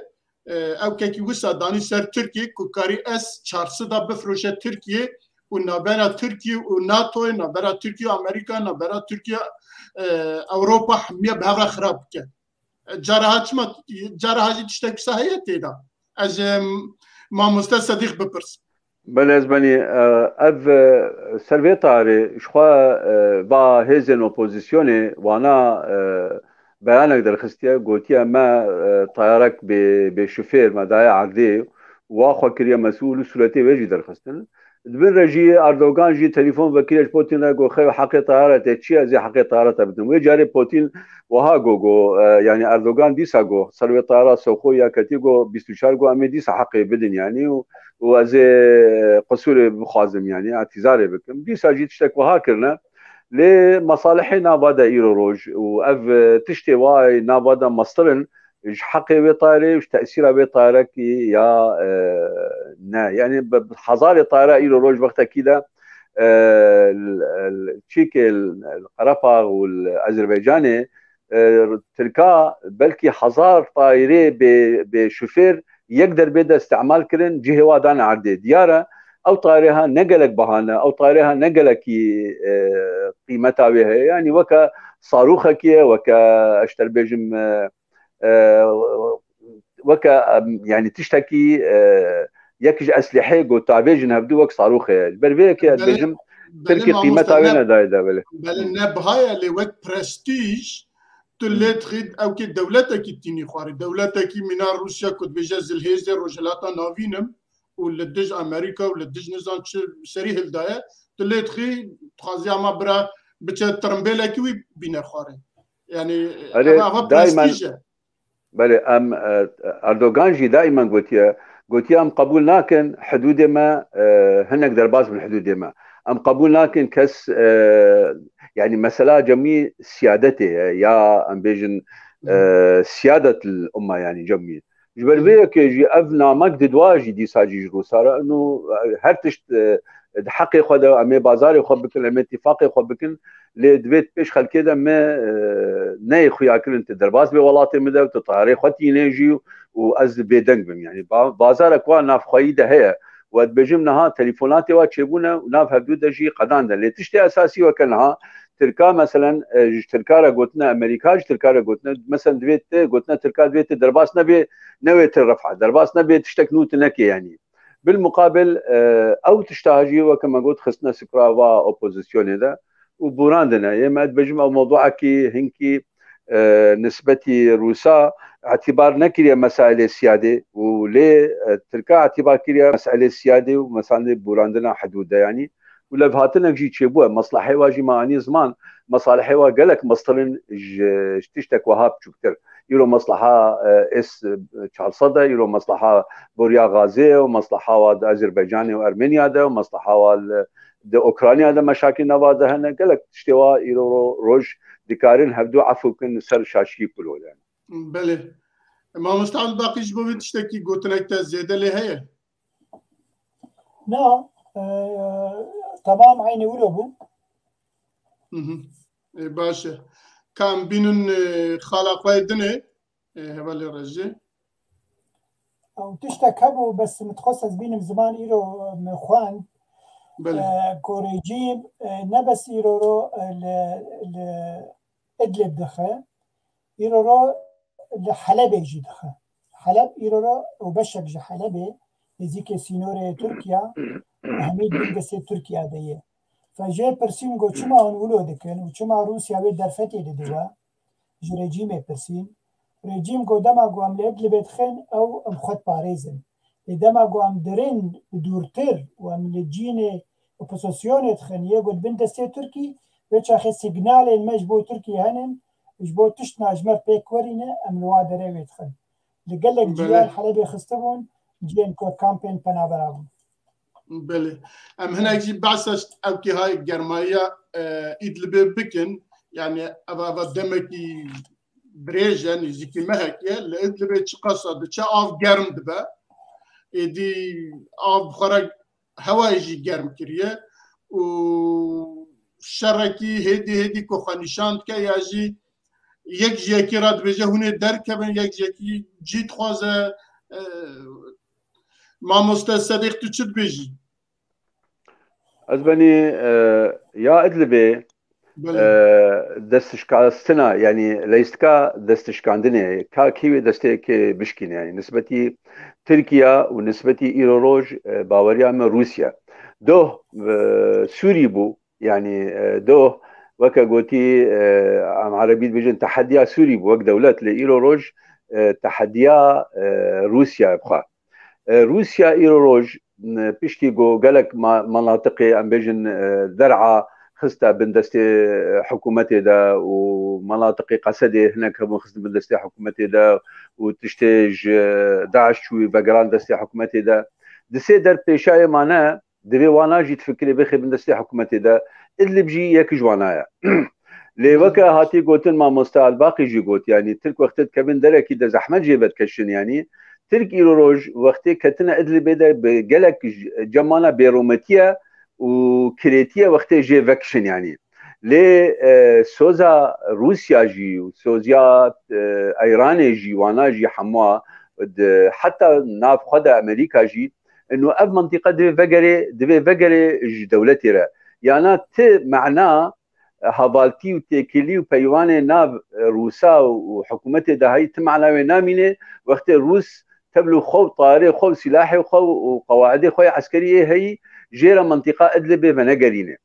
Speaker 1: او كي وسا داني سر تركيا كوكاري اس 400 بفروشه تركيا ونابرا تركيا وناتو نابرا تركيا امريكا نابرا تركيا اوروبا حميه بهذا خراب كان جارها تشتك صحيح تيدا از ما مستصدق بپرس
Speaker 3: بالنسبه لي اف سلفيتاري شخوا با هيزن اوبوزيسيوني وانا بيانك درخستيا قوتيا ما طيارك بشوفير ما دايا عقدي واخو كريا مسؤول سلطه ويجي درخستن دبن رجي اردوغان جي تليفون وكيل بوتين جو خي حقي طياره تشي زي حقي طياره بدون ويجاري بوتين وها جو يعني اردوغان ديسا جو سلوي طياره سوخو يا كتيجو 24 جو امي ديسا حقي بدن يعني وزي قصور بخازم يعني اعتذاري بكم ديسا جيت تشتك وها كرنا لمصالحي نابادا ايرو روج واف تشتي واي نابادا مصطرن حقي بطاري وش تاثيرها بطاري يا يعني بحضاري طائره ايرو روج وقتها كده التشيك القرفاغ والاذربيجاني تلقى بلكي حضار طائري بشوفير يقدر بدا استعمال كرن جهه وادانا عدي دياره او طائرها نقلك بهانه او طائرها نقلك قيمتها بها يعني وكا صاروخك وكا اشتر بيجم وكا يعني تشتكي يكج اسلحه جو تعبيجن هبدو وك صاروخ بربيك بيجم تركي قيمتها وين دايدا بل
Speaker 1: النبهايه اللي وك برستيج تلي تخيد او كي دولتك تيني خواري دولتك من روسيا كنت بجاز الهيزر رجلاتا نافينم ولا دج امريكا ولا دج نظام سريه الدايه تلي تخي تخازيا ما برا بتا ترمبيلا كوي بين خواري يعني
Speaker 3: دائما بله ام اردوغان جي دائما قلت ام قبول لكن حدود ما هنك درباز من حدود ما ام قبول لكن كس يعني مسألة جميع سيادته يا ام بيجن سيادة الأمة يعني جميع جبر بيك يجي أفنا مقد دواجي دي ساجي جروسارة إنه هرتشت حقي خدا أمي بازاري خد بكن أمي اتفاقي خد بكن لدبيت بيش خل كده ما ناي خويا كل انت درباز بولاتي مدى وتطاري خوتي نيجي وأز بيدنج بم يعني بازارك ناف خويدة هي واد بجمنها تليفوناتي واتشيبونا وناف هبدو جي قداندا اللي تشتي أساسي وكانها تركا مثلا تركا قلتنا امريكا تركا قلتنا مثلا دبيت قلتنا تركا دبيت درباس نبي نوي ترفع درباس نبي تشتك نوت نكي يعني بالمقابل او تشتاجي وكما قلت خصنا سكراوا اوبوزيسيون هذا وبوراندنا يما بجمع موضوعك هنكي نسبتي روسا اعتبار نكري مسائل السياده وليه تركا اعتبار كريا مسائل السياده ومسائل بوراندنا حدوده يعني ولا بهاتنا جي تشيبوها مصلحه واجي معاني زمان مصالحه وقالك مصطلن تشتك وهاب شكتر يرو مصلحه اس تشال صدا يرو مصلحه بوريا غازي ومصلحه واد اذربيجان وارمينيا ده ومصلحه وال اوكرانيا ده مشاكل نواده هنا قالك تشتوا يرو روج دكارين هبدو عفو كن سر شاشي كله يعني
Speaker 1: بله ما مستعد باقي جبوي تشتكي قلت لك زياده اللي هي
Speaker 2: لا تمام عيني ولبو
Speaker 1: باشا كان بينن خالق ويدني هو اللي رجي
Speaker 2: او تشتكبوا بس متخصص بين زمان إيرو مخوان كوريجيم نبس إيرو إدلب دخل إيرو لحلب يجي دخل حلب إيرو وبشك جي حلبي زيك سينوري تركيا حميد بلدسي تركيا ديه فجاء برسين قو چما هنولو دكن وچما روسيا بي درفتي دوا جو رجيم برسين رجيم قو دما قو عم لعد لبدخن او ام خد باريزن دما قو عم درين دورتر وعم لجين اوبوزيسيون دخن يقول بلدسي تركي ويش اخي سيجنال المجبو تركي هنن جبو تشنا جمر بيكورينا ام الوادر ويدخن لقلك جيال حلبي خستبون جين كو كامبين بنابرابون
Speaker 1: بله ام هنا يجي بعث او كي هاي الجرمايه ادلب بكن يعني ابا دمكي بريجن يجي مهكيه لادلب قصد تشا اف جرم دبا دي اف خرج هوا يجي جرم كريه و شركي هدي كو خنشان كياجي يك جيكي راد بجه هنا دركبن يك جيكي جيت خوازه مامۆستا سەدیق تو چت بێژی؟
Speaker 3: Ez benî ya Idlibê destişkastina yani leystka destişkandinê ka kîvê destêkê bişkîne yani nisbetî Tirkiye û nisbetî îroroj baweriya me Rusya doh Sûrî bû yani doh weke gotî em Erebî dibêjin tehediya Sûrî bû wek dewlet lê îroroj tehediya Rusya bixwe Rusya îroroj piştî got gelek menatiqê em bêjin der'a xista bin destê hikûmetê de û menatiqê Qesedê hinek hebûn xistin bin destê hikûmetê de û tiştê ji Daeş çûyî vegiran destê hikûmetê de di sê derpêşayê mane divê wana jî fikirê bixê bin destê hikûmetê de Idlib jî yekî ji wan e lê weke hatî gotin mamosta Elbaqî jî got yani Tirk wextê dikevin derekî de zehmet jê vedikeşin yani Tirk îroroj wextê ketine Idlibê de bi gelek cemana bêrometiye û kirêtiye wextê jê vekişin yani lê soza Rusya jî û soziya Îranê jî wana jî hemû heta nav xwe de Amerîka jî enû ev mentıqa divê vegerê ji dewletê re yana ti mena havaltî û têkilî û peyvanê nav Rûsa û hikûmetê de hayî ti mena wê namîne wextê Rûs تبلو خو طاري خو سلاحي خو وقواعد خو عسكريه هي جيرا منطقه ادلب فنجرينه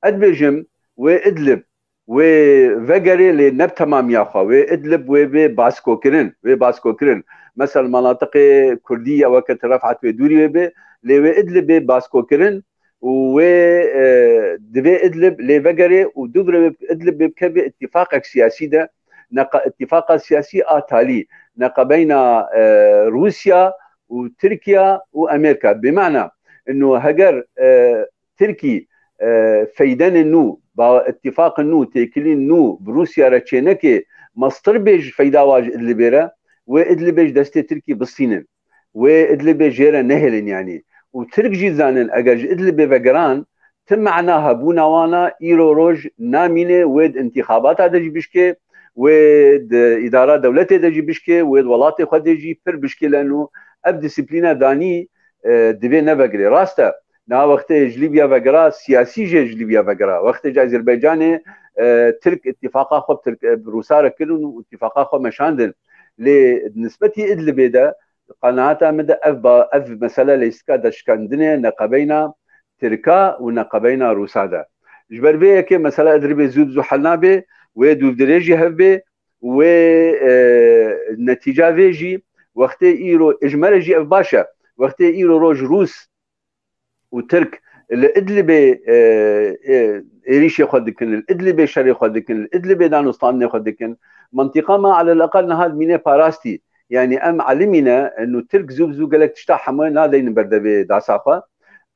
Speaker 3: ادبجم وادلب وفجري لنب تمام يا خو وادلب وباسكو كرن مثلا مناطق كرديه وقت رفعت ودوري لي ادلب باسكو كرن و دبي ادلب لفجري ودبر ادلب بكبي اتفاق سياسي ده اتفاق سياسي تالي بين روسيا وتركيا وامريكا بمعنى انه هجر تركي فيدان النو باتفاق النو تيكلين نو بروسيا رتشينكي مستربج فيدا واج ادلبيرا وادلبج دستي تركي بالصينن وادلبج جيرا نهلن يعني وترك جي زانن اجر ادلبي فجران تم معناها بونا وانا ايرو روج نامينه ود انتخابات هذا بشكي ود اداره دولتي دجي بشكي ود ولاتي خو دجي بر بشكي لانه اب ديسيبلينا داني دبي نفغري راستا نا وقت ليبيا فغرا سياسي ليبيا فغرا وقت اذربيجان ترك اتفاقا خو ترك روسا ركلون اتفاقا خو مشاندن لنسبتي ادلبي ده قناعتها مدى اف مساله ليسكا دشكندنه نقبينا تركا ونقبينا روسا ده جبر بيه كي مساله ادربي زود حلنا به ودو درجه هبه والنتيجه فيجي وقت ايرو اجمال جي باشا وقت ايرو روج روس وترك الادلبي ايريش ياخذكن الادلبي شر ياخذكن الادلبي دانستان ياخذكن منطقه ما على الاقل هذا مينه باراستي يعني ام علمنا انه ترك زوبزو قالك تشتاح حموين هذا ينبردبي داساخه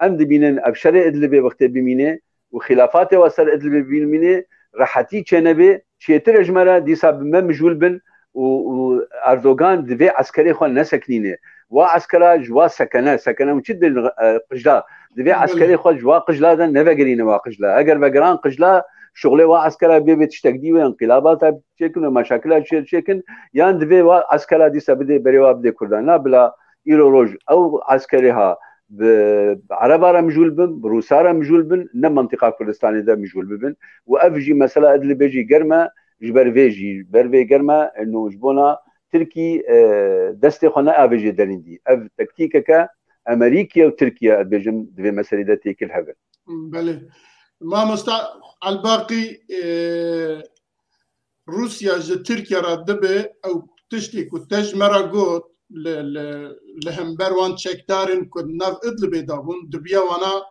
Speaker 3: ام دبينن ابشر ادلبي وقت بمينه وخلافاته وصل ادلبي بمينه راحتي چنبه چيتر اجمره ديسا بمجول بن واردوغان دبي عسكري خو نسكنينه وعسكرا جوا سكنه وشد قجلا دبي عسكري خو جوا قجلا ده نفغرينه واقجلا اگر وگران قجلا شغله وعسكرا بي تشتكدي وانقلابات تشكن ومشاكل تشكن يان دبي وعسكرا ديسا بدي بريوا بدي كردانا بلا ايروروج او عسكريها بعربارة مجول بن بروسارة مجول بن نم منطقة كردستاني ده مجول بن وأفجي مسألة أدل بيجي جرمة جبر فيجي برفي جرمة إنه جبونا تركي دستي خنا أفجي دلندي أف تكتيكك أمريكا وتركيا بيجم دفي مسألة ده تيكل هذا.
Speaker 1: بله ما مستع الباقي روسيا ج تركيا ردبه أو تشتيك وتجمرة جوت لهم بروان چکدارن کد نو ادلبی دابون دبیا وانا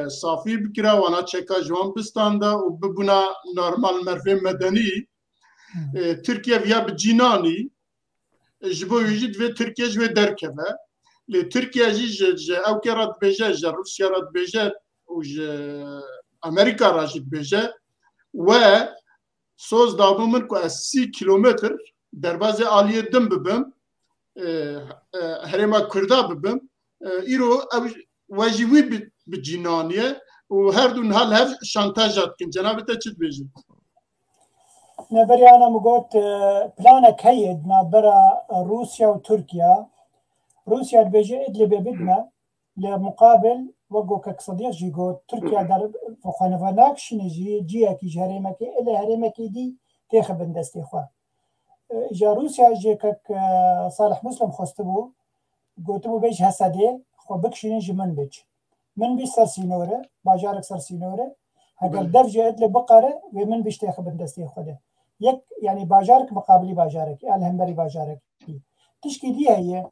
Speaker 1: صافی بکرا وانا چکا جوان بستاندا و ببونا نورمال مرفه مدنی ترکیه ویا بجینانی جبو یجید و ترکیه جو درکبه لی ترکیه جی او که رد بیجه جا روسیا رد بیجه و جا امریکا رد بیجه و سوز دابون من که 30 کیلومتر دربازه آلیه دم ببم هرما کردا ببم ایرو واجوی بجینانیه و هر دون حال هف شانتاجات کن جناب تا چید بیجید
Speaker 2: نبری انا مگوت پلانك هيد نبرا روسيا وتركيا روسيا بيجي إدلب بدنا لمقابل وقوك صديق جيجو تركيا در فخانفاناك شنجي جيكي جهريمكي إلا هريمكي دي تاخب دستي خوا جا روسيا جيكك صالح مسلم خستبو قوتبو بيج هسادي خو بكشنجي من بيج سرسينورة باجارك سرسينورة هقر دفجة إدلب بقرة ومن بيج تاخب دستي خوا يك يعني باجارك مقابلي باجارك الهمبري باجارك تشكي دي هي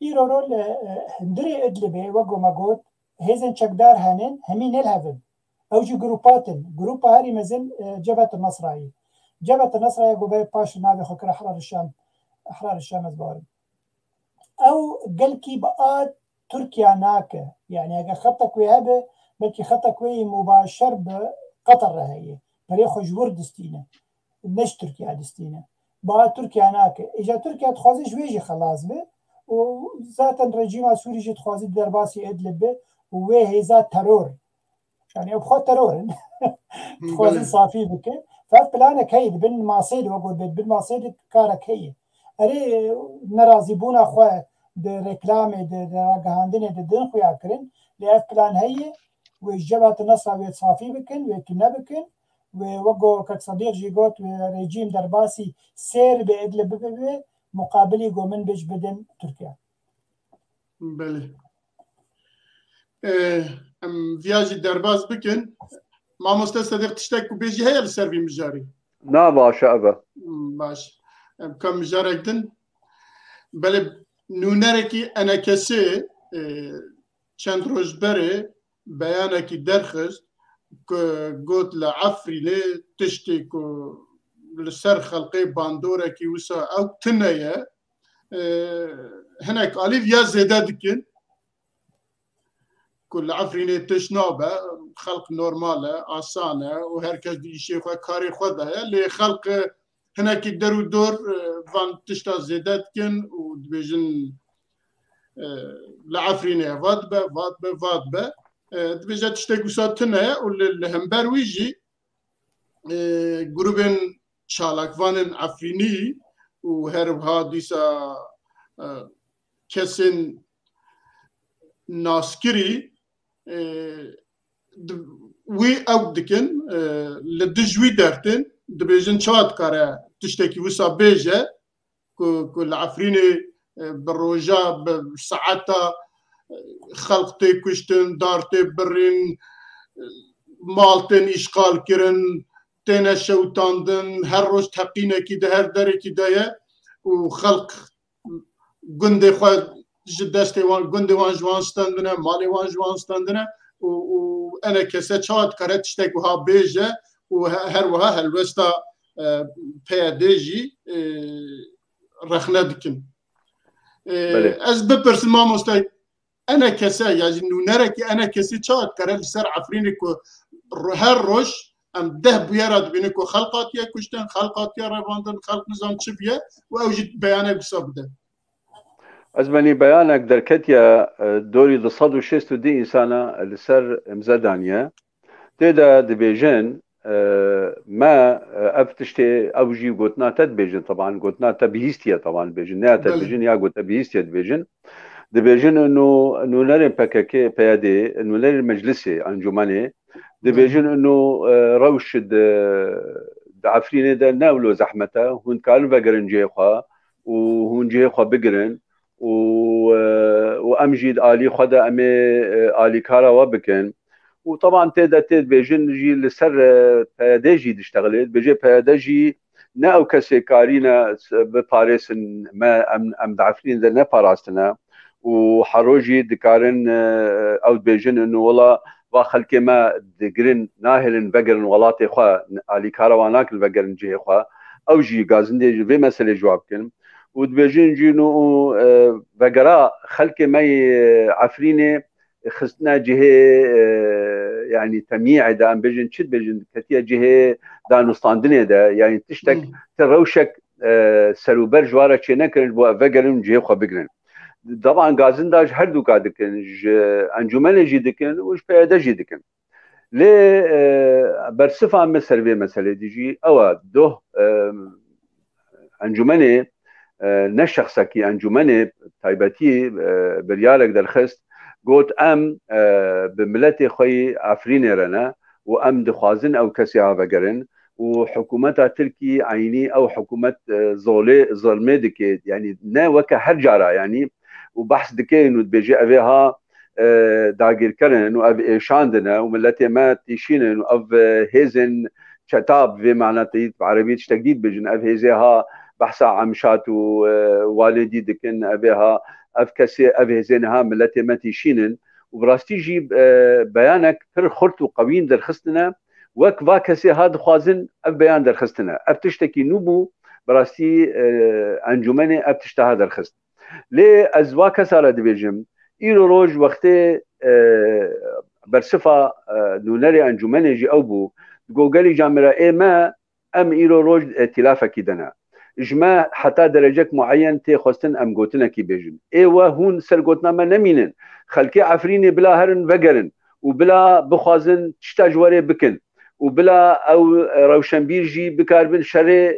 Speaker 2: إيرورول هندري إدلبي وقو مقود هيزن شكدار هانين همين الهفن أوجي جروبا هاري مزن جبهة النصرائي جبهة النصرائي قبل باش نابي خكر أحرار الشام أزبارن أو قلكي بقى تركيا ناكا يعني أجا خطك ويهبه بلكي خطك وي مباشر بقطر هي بريخو جور دستينة مش تركيا دستينة بقى تركيا ناكا إجا تركيا تخوزي جويجي خلاص به وذاتا رجيم سوري جي تخوزي درباسي إدلب به وويه هيزا ترور يعني أبخو ترور تخوزي صافي بك فبلانك هيد بن ماسيد وقول بن ماسيد كارك هي أري نرازي بونا خواه ده ركلامي ده راقهاندني ده دين خويا كرن لأف بلان هي وجبهة النصر ويتصافي بكن ويتنا بكن ووقو كصديق جيغوت ورجيم درباسي سير بإدلب به مقابلي جو من بيج بدن تركيا.
Speaker 1: بله. ام فياجي درباز بكن ما مستصدق تشتك وبيجي هي السيرفي مجاري.
Speaker 3: نا باشا أبا.
Speaker 1: باش. كم مجارك دن بله نونركي أنا كسي چند روز بره بيانكي درخست قلت لعفريني تشتي كو لسر خلقي باندوركي وسا أو تنية هناك أليف يا زيادة دكين كل عفريني تشنابة خلق نورمالة آسانة وهركز دي شيخ كاري خدها اللي خلق هناك يدرو دور فان تشتا زيادة دكين ودبيجن لعفريني فادبة دبيجا تشتاق وسا تنية والهمبر ويجي جروبين شالكوانن عفريني وهربها ديسا كسن ناسكري وي او دكن لدجوي درتن دبيجن شاد كارا تشتكي وسا بيجا كل عفريني بالروجا بساعتا خلقتي كشتن دارتي برين مالتن اشغال كرن تينا شوتاندن هر روز تقينا كده هر داري كده وخلق قندي خواه جدستي وان قندي وان جوان ستاندنا مالي وان جوان ستاندنا وانا كسا شاد كارت تشتاك وها بيجا وهر وها هلوستا بياديجي رخنا دكن از ببرس ما مستاي انا كسا يعني نركي انا كسي شاد كارت لسر عفريني هر روز ام ده بيراد بينكو خلقات يا كشتن خلقات يا رواندن خلق نظام تشبيه واوجد بيانك بصبده
Speaker 3: أزمني بيانك دركتيا دوري لصدو شيستو دي إنسانا لسر مزادانيا تيدا دبيجن ما أفتشتي أوجي قوتنا تدبيجن طبعا قوتنا تبهيستيا طبعا بيجن نيا تدبيجن يا قوت تبهيستيا دبيجن إنه نرى بكاكي بيادي إنه نرى مجلسي أنجماني دبيجن إنه روش عفريني دا ناولو زحمته هون كانوا بقرن جيخوا وهون جيخوا بقرن وأمجد آلي خدا أمي آلي كارا وبكن وطبعا تيد بيجن جي لسر بياداجي تشتغلت بيجي بياداجي ناو كسي كارينا بباريس ما أم دعفرين دا نباراستنا وحروجي دكارن أو بيجن إنه والله واخلكي ما دقرن ناهلن بقرن ولاتي خوا آلي كارواناك البقرن جي خوا أو جي غازن دي في مسألة جواب كلم ودبيجين جينو بقراء خلكي ما عفريني خصنا جهة يعني تمييع دا أم بيجن شد بيجن كتيا جهة دا نستاندني دا يعني تشتك تروشك سروبر جوارا چينا كرن بوا بقرن جهة خوا بقرن طبعا غازن داج هر دو كادكن انجمن جيدكن وش بيادا جيدكن لي برصفه عم سيرفي مساله ديجي او دو انجمني نشخصا كي انجمنه تايبتي بريالك درخست قلت ام بملتي خوي عفرين رنا وام دخوازن او كسي عفقرن وحكومتها تركي عيني او حكومه ظلمه دكي يعني نا وكا هرجارة يعني وبحث دكي انه بيجي افيها داغير كرن و شاندنا وملتي ما تيشين انه اف هيزن شتاب في معناتها بعربيه تجديد بجن اف هيزها بحثا عمشات ووالدي دكن ابيها اف كسي اف هيزنها ملتي ما تيشين وبراستي جيب بيانك فر خرط وقوين درخستنا وك فاكسي هاد خوازن اف بيان درخستنا اف تشتكي نوبو براستي انجمني اف تشتها درخست لي ازواك سارة دبيجم ايرو روج وقتي برصفة نونري انجمني جي اوبو جوجلي جامرا اي ما ام ايرو روج ائتلافا كيدنا جما حتى درجة معين تي خوستن ام قوتنا كي بيجن ايوا هون سر قوتنا ما نمينن خلكي عفريني بلا هرن وقرن وبلا بخوازن تشتاجوري بكن وبلا او روشنبير جي بكاربن شري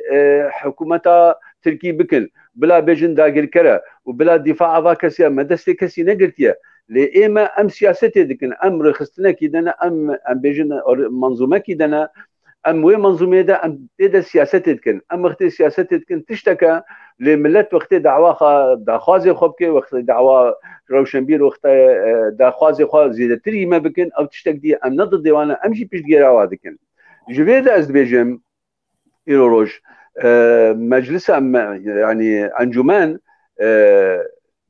Speaker 3: حكومتا تركي بكن بلا بيجن داغير كرا وبلا دفاع افا كسي ما دستي كسي نقلتيا لإما ام سياستي دكن ام رخصتنا كيدنا ام بيجن منظومه كيدنا ام وي منظومه دا ام تدا سياستي دكن ام وقت سياستي دكن تشتكى لملت وقت دعوه داخوازي خوبكي وقت دعوه روشنبير وقت داخوازي خو زيدتري ما بكن او تشتك دي ام نضد ديوانا امشي بيش ديرا دكن جويدا از بيجم ايروج مجلس يعني انجمان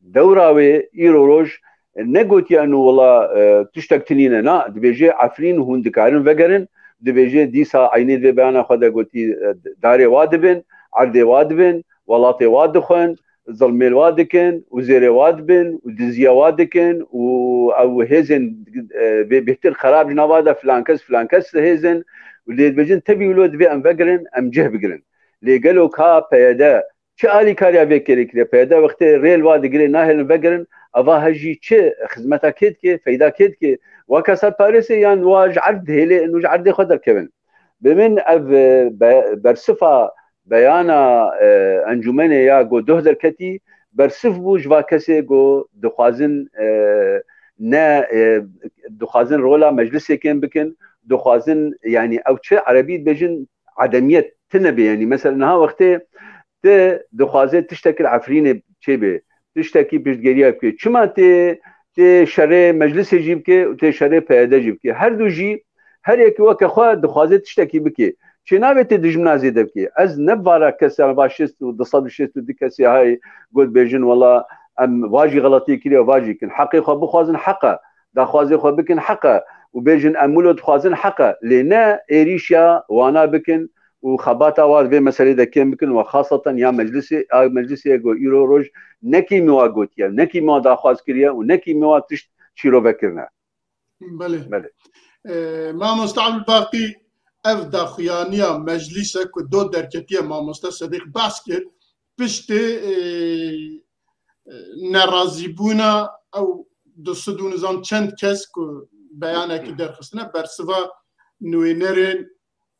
Speaker 3: دوراوي ايروج نقولتي انه والله تشتك تنينا نا دبيجي عفرين وهون دكارن وقرن دبيجي ديسا عيني دي بيانا خدا قلتي داري وادبن عردي وادبن ولاطي وادخن ظلميل وادكن وزيري وادبن ودزيا وادكن او هيزن بيهتر خراب جنوادا فلان كس هيزن واللي بيجن تبي ولود بي ام وقرن ام جه بقرن اللي قالوا كا بيدا شالي كاريا بيكري كده بيدا وقت ريل واد قري ناهل وقرن افا هجي تش خدمتها كيد فايدا كيد وكاسات باريسي يعني واج عرض هيلي انه عرض خدر كمان بمن برصفه بيانا انجمنه يا جو دهدر كتي برصف بو جوا كسي جو دخوازن نا دخوازن رولا مجلس كان بكن دخوازن يعني او تش عربي بجن عدميه تنبي يعني مثلا ها وقتي دخوازه تشتكل عفرينه تشبه تشتكي بيشتغيريا بكي چما تي شري مجلس يجيب كي وتي شري پیاده جيب كي هر دو جي هر يك وك خو دخوازه تشتكي بكي چنابه تدجمنا زيد بكي از نبارا كسر باشست ودصد شست دكسي هاي قلت بيجن والله ام واجي غلطي كلي واجي كن حقي خو بخوازن حقه دخوازه خو بكن حقه وبيجن امولو دخوازن حقه لنا اريشيا وانا بكن وخباتا واد في مسألة ده كم بكن وخاصة يا مجلسي يقو إيرو روج نكي موا قوتيا نكي موا داخواز كريا ونكي موا تشت شيرو بكرنا
Speaker 1: بله ما مستعمل باقي أفدا خيانية مجلسك ودو دركتية ما مستصدق باسكت بشتي نرازيبونا أو دستو نظام چند كس كو بيانا كي درخستنا برسوا نوينرين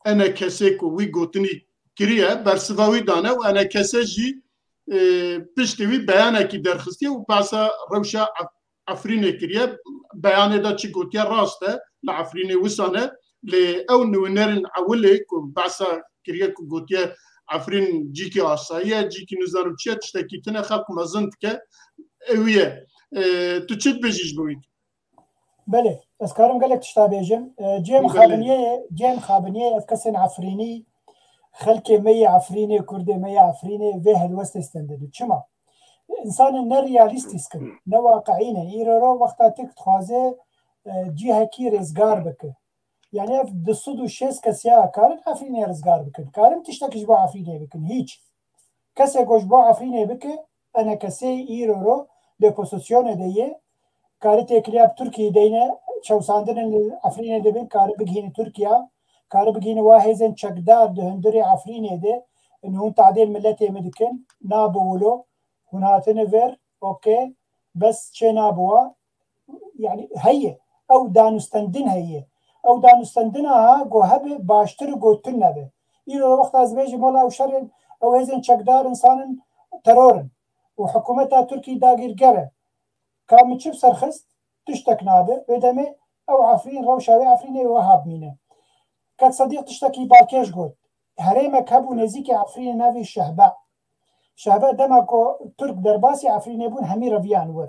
Speaker 1: انا كسي كو وي غوتني كريا برسواوي دانا وانا كسجي بشتوي بيانا كي درخستي وباسا روشا عفريني كريا بيانا دا تشي غوتيا راستا لعفريني وسانه ل او نونرن اولي كو باسا كريا كو غوتيا عفرين جيكي عصايا جيكي نزارو تشي تشتكي تنا خلق مزنتك اويه تشد بجيج بويك
Speaker 2: بله بس كارم قالك تشتابيجم جيم خابنيه افكسن عفريني خلكي مي عفريني كردي مي عفريني في هالوست استندد شما انسان نرياليستيسك نواقعينا يرو وقتا تك تخوازه جهه كي رزقار بك يعني دصدو الشيس كسيا كارن عفريني رزقار بك كارم تشتكي جبا عفريني بك هيج كسي جبا عفريني بك انا كسي يرو لبوزيسيون ديه كارت كلياب تركيا دينا شوساندن عفريني دبن كار بجين تركيا كار بجين واهزن شقدار دهندري عفريني ده انه تعديل ملتي مدكن نابولو هنا تنفر اوكي بس شي نابوا يعني هي او دانستندن هي او دانستندنها جو هبه باشتر جو تنبه يلو وقت از بيجي مولا او شر او هزن شقدار انسان ترورن وحكومتها تركي داقير قرة كان تشوف سرخست تشتك نادر بدمي أو عفرين روشاوي عفرين وهاب مينه كان صديق تشتكي بالكيش قلت هريمك هبو نزيكي عفرين نافي الشهباء شهباء دمكو ترك درباسي عفرين يبون همي رفيان ور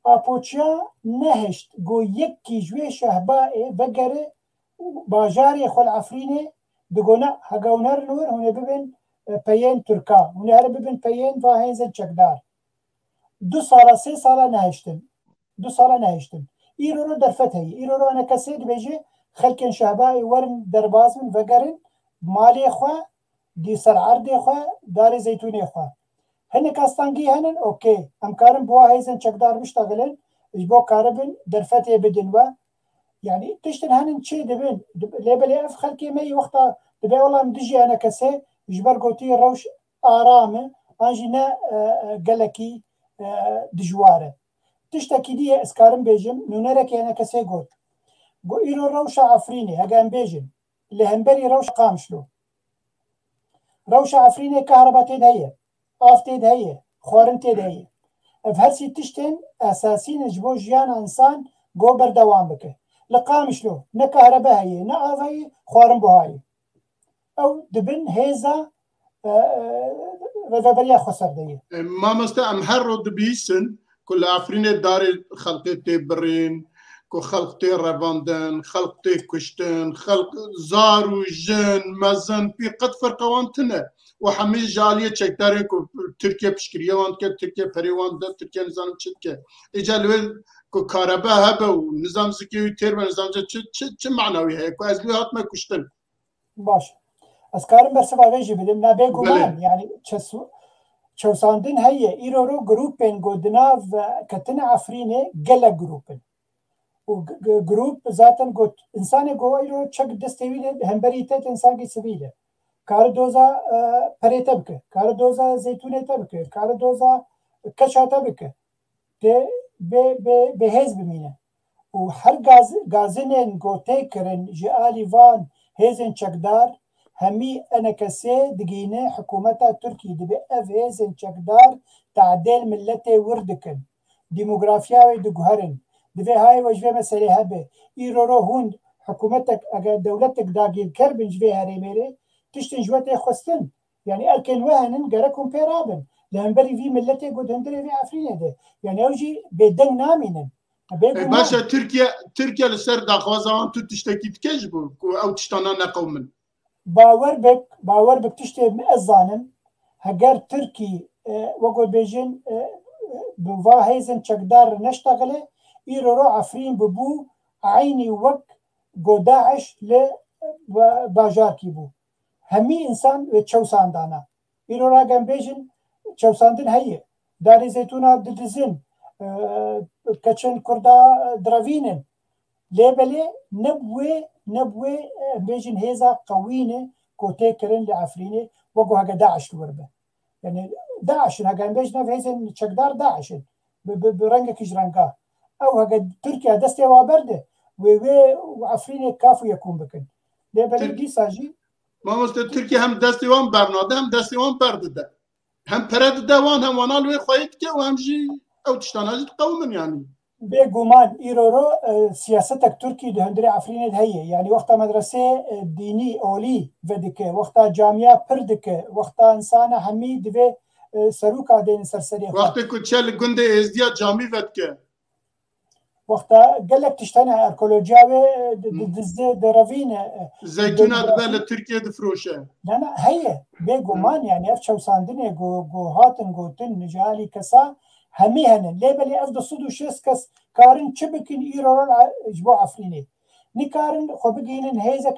Speaker 2: أبوتشا نهشت قو يكي جوي شهباء بقري باجاري خل عفريني دقونا هقونر نور هنا ببن بيين تركا هنا هر ببن بيين فاهين چکدار 2 سالا 3 سالا نهشتن 2 سالا نهشتن ایرو رو درفت هی ایرو رو انا کسی بيجي خلکن شهباء ورن درباز من بقرن مالي خوا دي سر عرض خوا داري زيتوني خوا هنه كاستانگي هنن اوكي امكارن بوا هيزن چکدار بشتغلن اجبو كاربن درفت هي بدن و يعني تشتن هنن چه دبن ليبلي اف خلكي مي وقتا دبي والله مدجي انا كسي جبر قوتي روش آرامه انجينا قلكي دجواره تشتكي دي اسكارن بيجم نونرك انا كسي قلت قو ايرو روش عفريني هقان بيجم لهنبري روش قامشلو روش عفريني كهرباء تدهيه آف تدهيه خورن تدهيه افهرسي تشتن اساسين جبو جيان انسان قو بردوام بكه لقامشلو نا كهرباء هي نا آف هي خورن بهاي او دبن هيزا رفابريا خسر ديه
Speaker 1: ما مستا ام هرو دبيسن كل عفرين داري خلقتي برين كو خلقتي رفاندن خلقتي كشتن خلق زارو جن مزن في قد فرقوانتنا وحمي جاليه تشكتارين كو تركيا بشكريا وانت تركيا فريوان ده تركيا نظام تشكه اجال كو كهرباء هبه ونظام زكي تير ونظام تش معنوي هي كو ازلو هات ما كشتن
Speaker 2: باش اسكارم برسفا ويجي بدم نابيغو مان يعني تشو ساندن هي ايرورو جروبين جودناف كتنا عفرينه جلا جروبين وجروب ذاتن قلت انسان جو ايرو تشك دستويله همبريتات انسان کی سبيله كاردوزا بريتبك كاردوزا زيتونه تبك كاردوزا كشا تبك بهز بمينه وهر غازنين جوتي كرن جالي فان هيزن چکدار همي انا كسي دقينه حكومتها تركي دبي اف هيزن چکدار تعديل ملتي وردكن ديموغرافيا دقهرن دبي هاي وجبه مسألة هبه ايرو هون حكومتك اگر دولتك داقيل كربن جبه هريميري تشتن جواتي خستن يعني الكن وهنن قركم بيرابن لان بري في ملتي قد هندري في عفرين ده يعني اوجي بدن نامينن
Speaker 1: باشا تركيا لسر داخوازان تو تشتكي تكجبو او تشتانا نقومن
Speaker 2: باور بك تشتي مأزانم هجر تركي وقود بيجين بوا هيزن چکدار نشتغله ايرو عفرين ببو عيني وق داعش لباجار كي بو همي انسان وچوسان دانا ايرو راگم بيجين چوساندن هي داري زيتونا ددزن كچن كردا دراوينن ليبلي نبوي بيجن هيزا قوينه كوتي كرن لعفرينه وقو هكا داعش الوربه يعني داعش هكا بيجنا في هيزن چکدار داعش برنگا كجرنگا او هكا تركيا دستي وابرده وعفرينه كافو يكون بكن ليبلي دي ساجي
Speaker 1: ما مست تركيا هم دستي وان برناده هم دستي وان برده هم برد دوان هم وانا لوي خويت كي وهم جي او تشتاناجي تقومن يعني
Speaker 2: بيجومان ايرورو سياستك تركي دهندري عفرين هي يعني وقتا مدرسه ديني اولي ودك وقتا جامعه پردك وقتا انسان همي دبي سروكا دين سرسري
Speaker 1: وقتا كوتشل گنده ازديا جامي ودك
Speaker 2: وقتا قالك تشتنع اركولوجيا دزه درافين
Speaker 1: زيتونه دبل تركيا دفروشه
Speaker 2: لا هي بيجومان يعني افشو ساندني جو هاتن جوتن نجالي كسا همي هنن ليبلي افضل صدو شيسكس كارن چبكن ايرورال جبو عفريني نكارن خو بگينن هيزك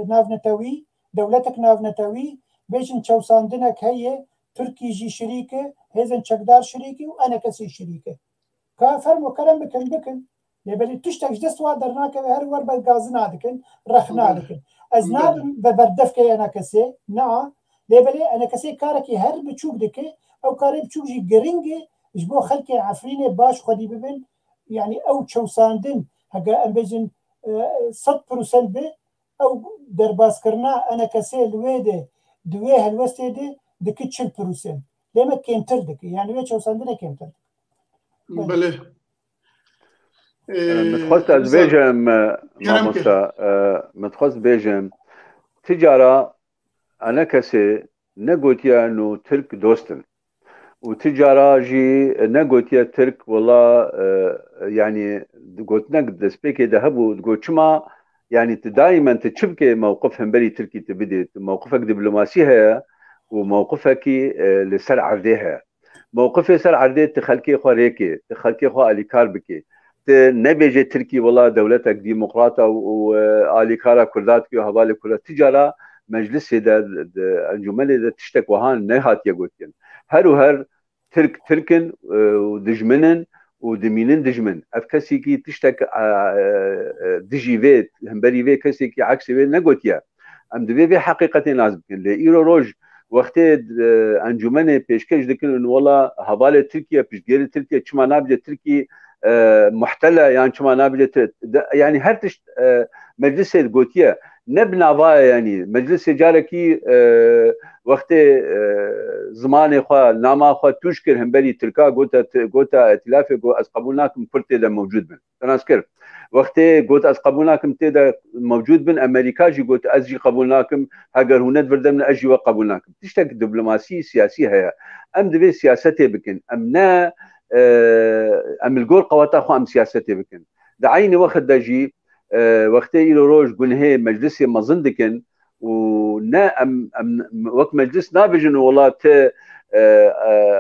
Speaker 2: نافنتوي دولتك نافنتوي بيجن چوساندنك هي تركي جي شريكه هيزن چکدار شريكي وانا كسي شريكه كافرمو كلام بكن ليبلي تشتك دستوا درناك هر ور بالغازنا دكن رخنا دكن ازناب ببردفك انا كسي نا ليبلي انا كسي كاركي هر بچوك دكه او كاري بچوك جي گرينجي جبو خلكي عفريني باش خدي ببن يعني او چوساندن هكا ام بيجن 100% به او درباس كرنا انا كسي الويده دوي هالوستي دي دكتشل بروسن لما كيمتردك يعني ويش وصلنا كيمتردك
Speaker 1: بله
Speaker 3: متخصص بيجم ماموسا متخصص بيجم تجارة أنا كسي نقولتيا إنه ترك دوستن وتجارة جي نقولتيا ترك والله يعني قلت نقد سبيكي ذهبوا تقول شما يعني دائما تشبكي موقفهم بري تركي تبدي موقفك دبلوماسي هي وموقفك لسر عرديها موقفي سر عردي تخلكي خو ريكي تخلكي خو اليكار بكي نبيجي تركي والله دولتك ديمقراطة واليكارا كرداتك وهبالي كلها تجارة مجلس هذا الجمل إذا تشتك وهان نهات يقولين هر وهر تركن ودجمنن ودمينن دجمن أفكسي كي تشتك دجي فيت همبري في كسي كي عكس في نقولتيا أم دبي في حقيقة لازم اللي إيرو روج وقت انجمن پیشکش دکن ان والله حواله ترکیه پیشگیری ترکیه چما نابجه ترکیه محتله يعني چما نابجه يعني هر تشت مجلس گوتیه نبنا يعني مجلس جاركي وقت زمان خو نامه خو توشكر همبري تركا قوتا ائتلاف جو از قبولناكم كلت ده موجود بن تناسكر وقت قلت از قبولناكم تدا موجود بن امريكا جي قلت از جي قبولناكم هاجر هنا بردمن اجي وقبولناكم تشتك دبلوماسي سياسي هي ام دبي سياسته بكن ام نا ام الجول قواتا خو ام سياسته بكن دعيني وقت دجي وقت يلو روج قنهي مجلسي مظندكن ونا ام وقت مجلس نابجن والله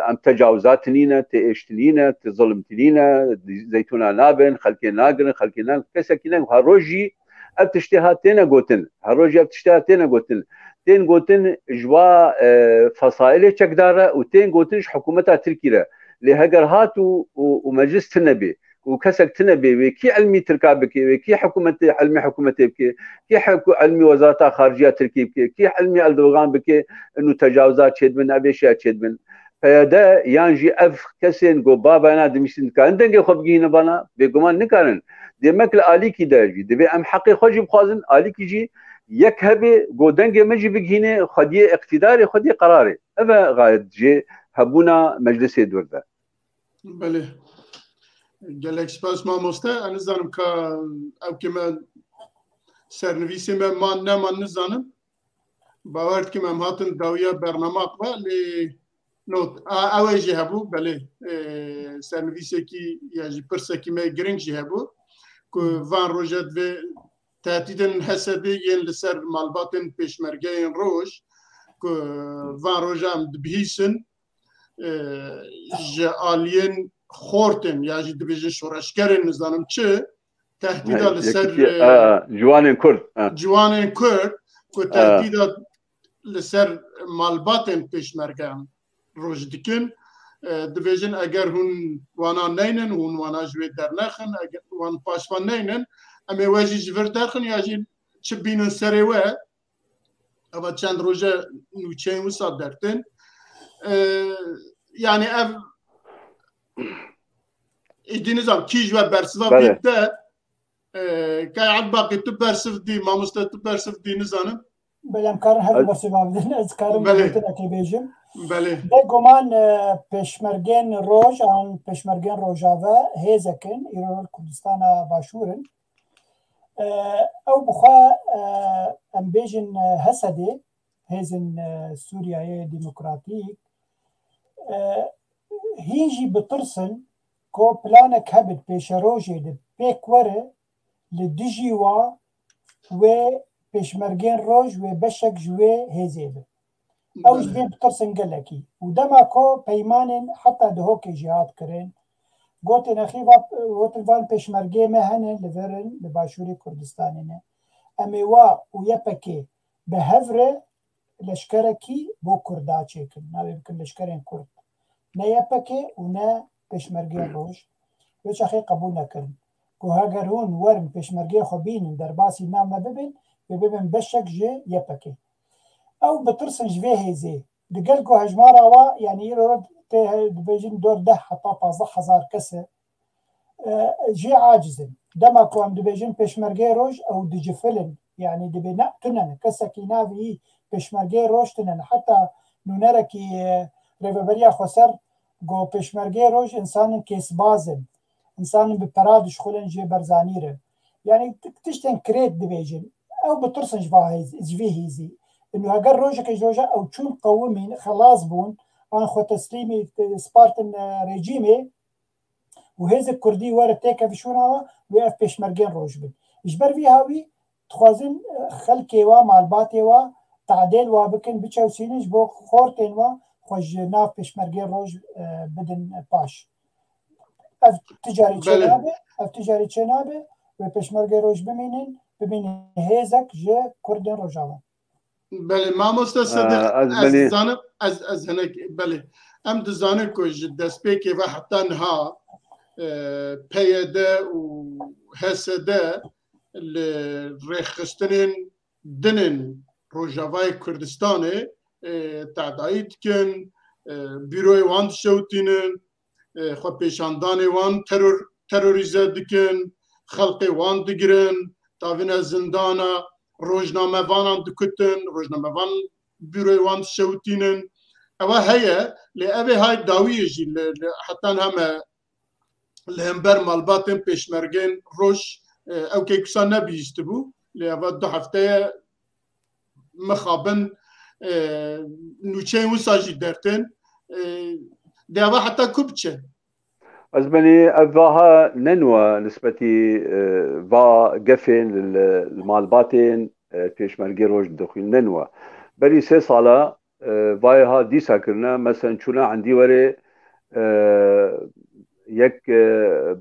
Speaker 3: ام تجاوزات تنينا تاشتنينا تظلم تنينا زيتونا نابن خلكي ناقرن خلكي ناقرن كسكينا هروجي ابتشتها تينا قوتن هروجي ابتشتها تينا قوتن تين قوتن جوا فصائل چكدارة وتين قوتنش حكومتها تركيرا لهجر هاتو ومجلس تنبي وكسك تنبي وكي علمي تركابك وكي حكومة علمي حكومتي بكي كي علمي وزارة خارجية تركي بكي كي علمي الدوغان بكي انه تجاوزات شد من ابي شيء شد من فدا يانجي اف كسين جو بابا انا دمشن كان دنگي خبگين بنا بيگمان نكارن دمك الالي كي داجي دبي ام حقي خوجي بخازن الي كي جي يك هبي جو دنگي مجي بگينه خدي اقتداري خدي قراري ابا غايد جي هبونا مجلس دورده
Speaker 1: بله gelek spas mamoste en zanim ka ev ki me sernivîsê me man neman nizanim bawer kim em hatin dawiya bernamak ve lê not ew ê jî hebû belê sernivîsekî ya jî pirsekî me giring jî hebû ku van roja divê tehdîdên Hesedê yên li ser malbatên pêşmergeyên roj ku van roja em dibihîsin ji aliyên خورتن یا جی دبیجن شورشگرین نزانم چه تهدیدا لسر
Speaker 3: جوانین کرد
Speaker 1: که تهدیدا لسر مالباتن پیشمرگان روش دکن دبیجن اگر هون وانا نینن هون وانا جوی در نخن اگر وان پاشوان نینن اما واجی جور درخن یا جی چه بینن سره و اما چند روژه نوچین و ساد درتن yani ev İdinizam kij ve bersiva bitte kayad baqi tu bersiv di mamusta tu bersiv di nizanım
Speaker 2: belem karın her bersiva bidin ez karın bitin akibejim
Speaker 1: bale
Speaker 2: de goman peşmergen roj an peşmergen rojava hezekin İran Kurdistan'a başvurun ev buxa em bejin Hesedê hezin Suriye Demokratik هیچی بترسن که پلانک هبد پیش روزی د پیکوره لدیجیوا و پیشمرگین روز و بشک جوی هزیده. اوج بی بترسن گلکی و دما که پیمانن حتی دهو که جهاد کرن. گوتن اخیوا گوتن وان پیشمرگی مهنه لورن لباشوری کردستانی نه. امیوا و یپکی به هفره لشکرکی بو کردا چیکن. ناوی بکن لشکرین کرد. نه یپکی و نه پیشمرگی روش وچ اخی قبول نکردن که اگر هون ورم پیشمرگی خو بینن در باسی نام ببین ببین بشک جه یپکی او بترسن جوه هزی دقل که هجمار آوا یعنی ایرو ته بیجین دور 10 حتی 15,000 کسه جه عاجزن دما که هم بیجین پیشمرگی روش او دجفلن يعني دبي نقتنن كسكي نافي بشمرجي روشتنن حتى نونركي ریوبریا خسر گو پشمرگه روش انسان کیس بازن انسان به پرادش خلن جه برزانیره يعني تشتن كريت دبيجن او بترسن جواه هيزي انه اگر روجك جوجا او تشون قومين خلاص بون انا خو تسليمي سبارتن ريجيمي وهذا الكردي ورا تيكا في شوناوا ويف بيشمرجين روجبن اجبر في هاوي تخوازن خلكي وا معلباتي وا تعديل وا بكن بتشوسينج بو خورتين وا خوج ناف بيشمرجين روج بدن باش اف تجاري تشنابه و پشمرگه روش ببینین هیزک جه کردن روجاوا
Speaker 1: بله مامۆستا صدیق از هنک بله ام دزانه که دست که و حتی نها پیده و حسده لرخستنین دنن روجاوای کردستانه تعدایت کن بیروی وان شوتینن خو پیشاندان وان تروریزه دکن خلقی وان دگرن تاوین زندانا روزنامه وانان دکتن روزنامه وان بیروی وان شوتینن اوه هیا لعبه های داویه جی حتی همه لهمبر مالباتن پیشمرگین روش او که کسان نبیست بو لعبه 2 هفته مخابن نوچه وساجی درتن لعبه حتی کبچه
Speaker 3: أزمني أفاها ننوى نسبتي فا قفن المالباتين فيش مرقي روج دخول ننوى بري 3 صالة فايها ديسا كرنا مثلا شونا عندي وري يك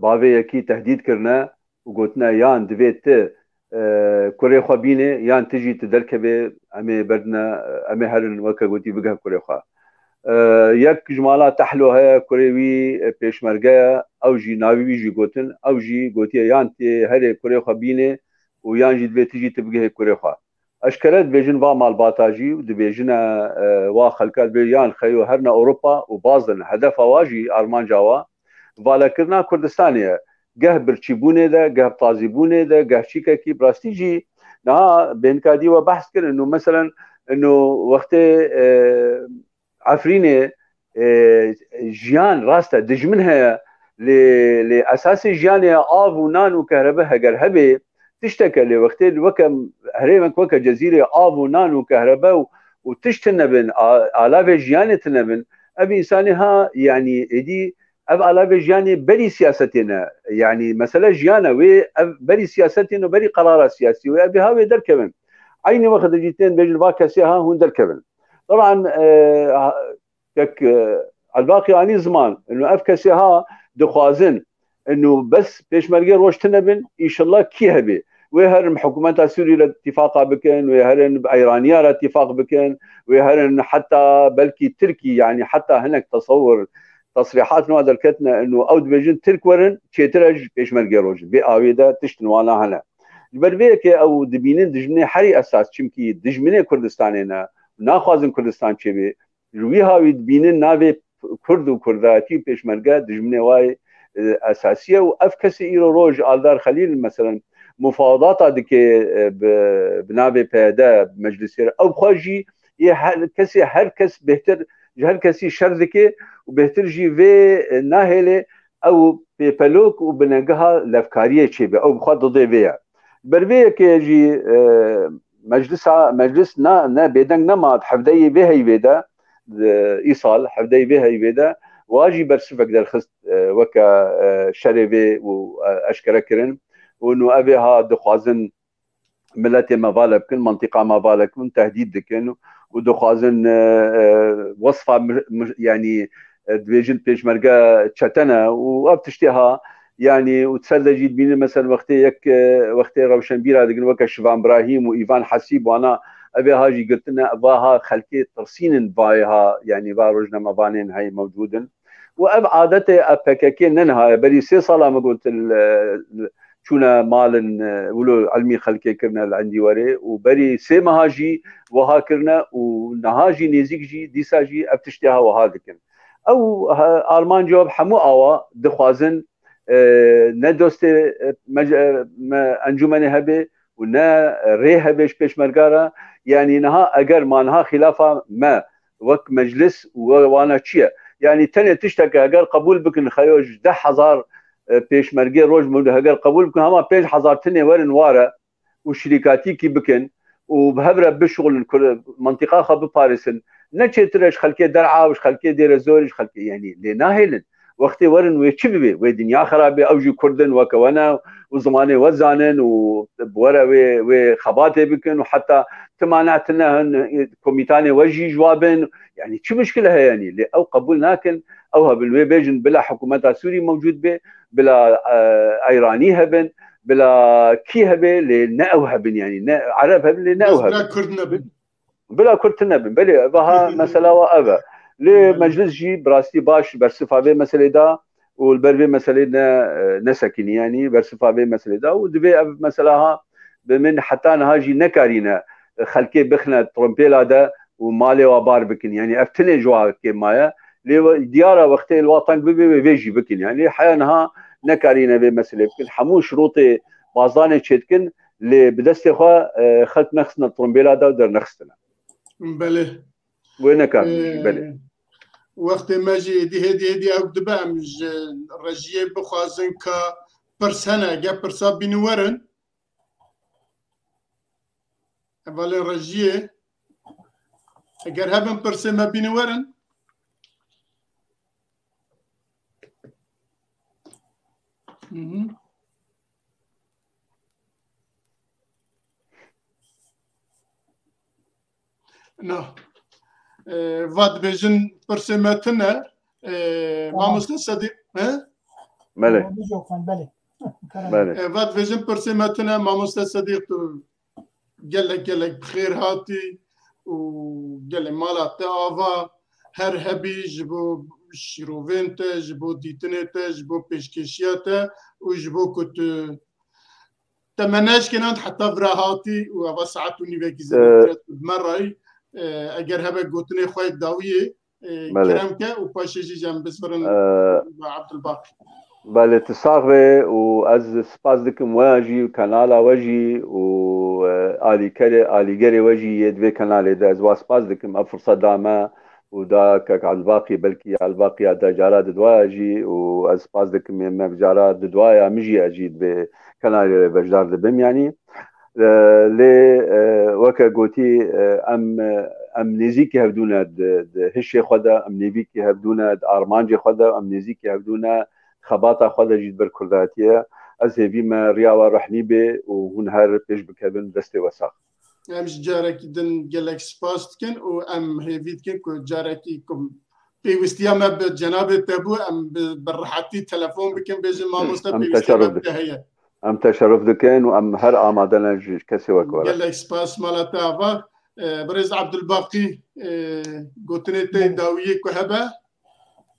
Speaker 3: باوي يكي تهديد كرنا وقلتنا يان دفيت كوري خوابيني يان تجي تدركبه أمي بردنا أمي هرن وكا قلتي بقها كوري خواه یک جمالا تحلوها كوريوي بيشمرگا او جي ناوي جي گوتن او جي گوتي يان تي هري كوري خبينه ويان جي دبي تجي تبقى كوري خا اشكرت بيجن وا مال باتاجي ودبيجنا وا خلقات بيان خيو هرنا اوروبا وبازن هدف واجي ارمان جاوا والا كرنا كردستانيه قه برچيبونه ده قه طازيبونه ده قه شيكاكي براستيجي نا بينكادي وبحث كر انه مثلا انه وقت عفرينه جيان راسته دجمنها لاساس جيان آب ونان وكهرباء هجرهبه تشتكى لوقت الوكم هريمك وكا جزيره آب ونان وكهرباء وتشتنبن آلاف جيان تنبن ابي انسانها يعني ادي اب آلاف جيان بري سياستنا يعني مثلا جيانا و بري سياستنا وبري قرارات سياسيه وابي هاوي دركبن عيني وقت جيتين بيجن باكسيها هون دركبن طبعا الباقي اني زمان انه افكسها دخوازن انه بس بيشمرقي روش تنبن ان شاء الله كي هبي ويهرن حكومات سوريا الاتفاق بكن ويهرن ايرانيا الاتفاق بكن ويهرن حتى بلكي تركي يعني حتى هناك تصور تصريحات نوع دركتنا انه اود بيجن ترك ورن تشيترج بيشمرقي روش باويدا تشتنوانا هنا البربيك او دبينين دجمني حري اساس چمكي دجمني كردستاننا ناخوازن كردستان چبي روی هاوی بینن ناوی کرد و کرداتی پیشمرگه دجمنه وای اساسیه و اف کسی ایرو روج آلدار خلیل مثلا مفاوضات دکه بناوی پیاده مجلسی او خواجی هر کس بهتر هر کسی شر دکه و بهتر جی و ناهله او بپلوک و بنگها لفکاریه چه به او بخواد ضده ویا بروی که جی مجلس نا بيدنگ نماد حفدي بهي بيدا ايصال حفدي بهي بيدا واجي برسفك در خست وكا شربي واشكرا كرن وانه ابيها دخوازن ملتي ما بالك كل منطقه ما بالك من تهديد دكن ودخوازن وصفه يعني دبيجن بيشمرقا تشتنا وابتشتها يعني وتسلجي بين مثلا وقت روشنبيرا دقن وكا شفان ابراهيم وايفان حسيب وانا ابي هاجي قلت لنا اباها خلكي ترسين بايها يعني باروجنا مبانين هاي موجودن واب عادته ابكاكي ننها بري 3 صلاه ما قلت شونا مال ولو علمي خلكي كرنا عندي وري وبري 3 مهاجي وها كرنا ونهاجي نيزيكجي ديساجي ابتشتها وهاذكن او ارمان جواب حمو اوا دخوازن ندوست انجمن هبه ونا ري هبش بيش مرقارا يعني نها اگر ما نها خلافه ما وەک مەجلس وانە چییە یعنی تەنێ تشتێکە هەگەر قبول بکن خەیۆژ 10,000 پێشمەرگێ ڕۆژ هەگەر قبول بکن هەما 5,000 تنێ وەرن وارە و شریکاتیکی بکن و بهەبرە بشغلن منطقا خە بپارێسن نەچێترش خەلکێ دەرعاوش خەلکێ دێرە زۆریش خەلکێ یعنی لێ ناهێنن وەختی وەرن وێ چی ببێ وێ دنیا خراپێ ئەوژی کوردن وەکەوەنە و زمانێ وەزانن و وەرە وێ خەباتێ بکن و حتا تماناتنە هەن کۆمیتانێ وەژی جوابن یعنی چی مشکلە هەیەنی لێ ئەو قبول ناکن ئەو هەبن وێ بێژن بلا حکوومەتا سووری موجود بێ بلا ئەیرانی هەبن بلا کی هەبێ لێ نە ئەو هەبن ینی عەرەب هەبن لێ نە ئەو هەبن بلا کورد نەبن بەلێ بەها مەسەلاوە ئەوە لێ مەجلس جی براستی باش بەرسفاوێ مەسەلێدا و البەروێ مەسەلێ نەسەکینی ینی بەرسفاوێ مەسەلێدا و دەبێ ئەو مەسەلاها بمن حتا نەهاژی نەکارینە خەلکێ بخنە تڕۆمپێلادا و مالێوە بار بکن ینی ئەف تنێ جوواکێ مایە لێ دیارە وەختێ الواتەنگ ببێ وێژی بکن ینی حیانها نەکارینە بێ مەسلێ بکن هەموو شروطێ بازانێ چێتکن لێ بدەستێ خوا خەلک نەخستنە تڕۆمپێلادا و دەرنەخستنە
Speaker 1: بەلێ
Speaker 3: وێ نەکار بەلێ
Speaker 1: وەختێ مەژی هێدی ئەو دبە ئەم ڕژیە بخوازن کە پرسەنە گە پرسا بینوەرن ئەڤالێ ڕژیە ئەگەر هەبن پرسێمە بینوەرن نه واد بيجن برسمتنا ماموستا صديق
Speaker 3: بله
Speaker 1: واد بيجن برسمتنا ماموستا صديق قال لك بخير هاتي وقال لي مالات آفا هر هبي جبو شروفينتا جبو ديتنتا جبو بيشكيشياتا وجبو كنت تمناش كنت حتى براهاتي وأبا ساعات ونيفاكي زبطرت بمرة اگر هبه گوتنه خواهد داویه کرم که و پاششی جمع بسپرن عبدالباقی
Speaker 3: بله تصاغبه و از سپاس دکم واجی و کانالا واجی و آلیگری واجی یدوی کانالی ده از واسپاس دکم افرصه دامه و دا کک عالباقی بلکی عالباقی دا جارا دواجی و از سپاس دکم مبجارا دوایا مجی اجید به کانالی بجدار دبم یعنی لێ وەکە گوتی ئەم نێزیکی هەبدوونە هشێ خۆدا ئەم نێڤیکی هەبدوونە ئارمانجی خۆدا ئەم نێزیکی هەبدوونە خەباتە خۆ دەژیت بەرکورداتیە ئەس هێڤیمە ڕیاوە ڕەحنی بێ و هون هەر پێش بکەبن دەستێ وەساق
Speaker 1: ئەمش جارێکی دن gelek spas dikin û em hêvî dikin ku carekî pêwistiya me bi cenabê te bû em bi rihetî telefon bikin bêjin mamoste pêwîstiya te heye
Speaker 3: ام تشرف دكين وام هر آمادنا كسي وكورا
Speaker 1: قال لك سباس مالتا افا بريز عبد الباقي قوتنيتي داويه كهبه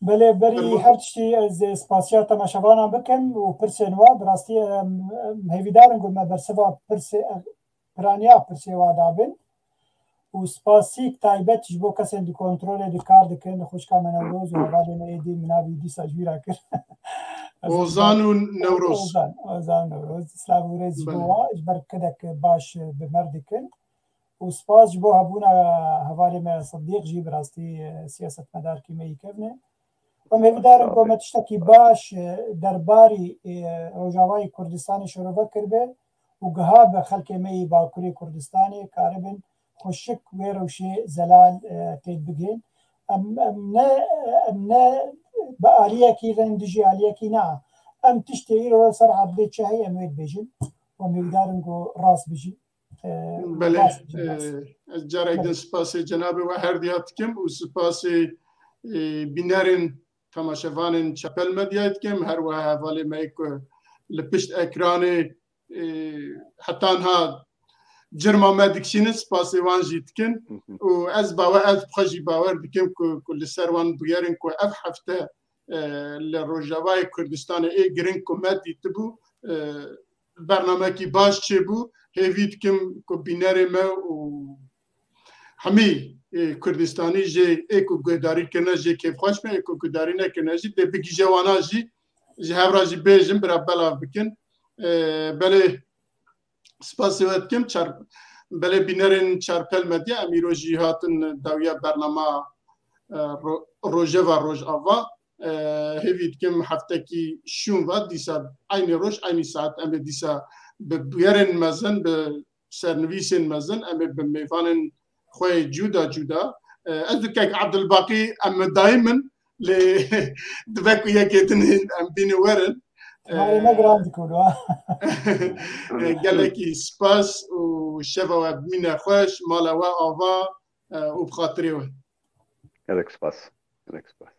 Speaker 2: بله بري هرتشتي از سپاسيا تماشاوانا بكن و پرسنوا براستي هيفيدارن قلنا برسوا پرانيا پرسوا دابن و سپاسيك تايبت جبو كسن دي كنترول دي كار دكن خوشكا منوروز و هوالي ميدي منابي دي ساجويرا كر
Speaker 1: اوزان و نوروز
Speaker 2: اوزان نوروز سلاو ريز بوا اجبر كدك باش بمردكن و سپاس جبو هبونا هوالي ما صديق جي براستي سياسة مدار كي ميكفنه و مهدارن قومة تشتكي باش درباري روجاواي كردستاني شروع كربه و قهاب خلق مي باكوري كردستاني كاربن خوشك ويروشي زلال تيد بگين ام بآلية كي رندجي آلية كي نا ام تشتهي رو سر عبدالي شاهي ام ويد بيجن ومقدارن قو راس بيجي
Speaker 1: بله جارك دن سپاسي جنابي وحر دياتكم و سپاسي بينارن تماشوانن چپل مدياتكم هر وها والي مايكو لپشت اكراني حتى انها جرما ما دكشين سپاسي وان جيتكن و از باور از بخجي باور بكم كل سروان بيارن كو اف حفته لروجاواي كردستان اي جرين كو مادي تبو برنامه كي باش تشبو هيفيت كم كو بيناري ما و همي كردستاني جي ايكو گداري كنا جي كيف خوش ما ايكو گداري نا كنا جي دي بيجي جوانا جي هاورا جي بيجن برا بلا بكن بله سپاس واتكم بله بینرین چارپل مدیا امیروجی هاتن داویا برنامه روژه و روژ آوا هفید کم هفته کی شون و دیسا aynı روز aynı saat ام دیسا به بیارن مزن به سرنویسن مزن ام به میوانن خوی جدا از که عبدالباقی ام دائما ل دبکو یکیتن ام بینورن گلکی سپاس و شوا و بین خوش مالا و آوا و بخاطری و
Speaker 4: Alex Pass.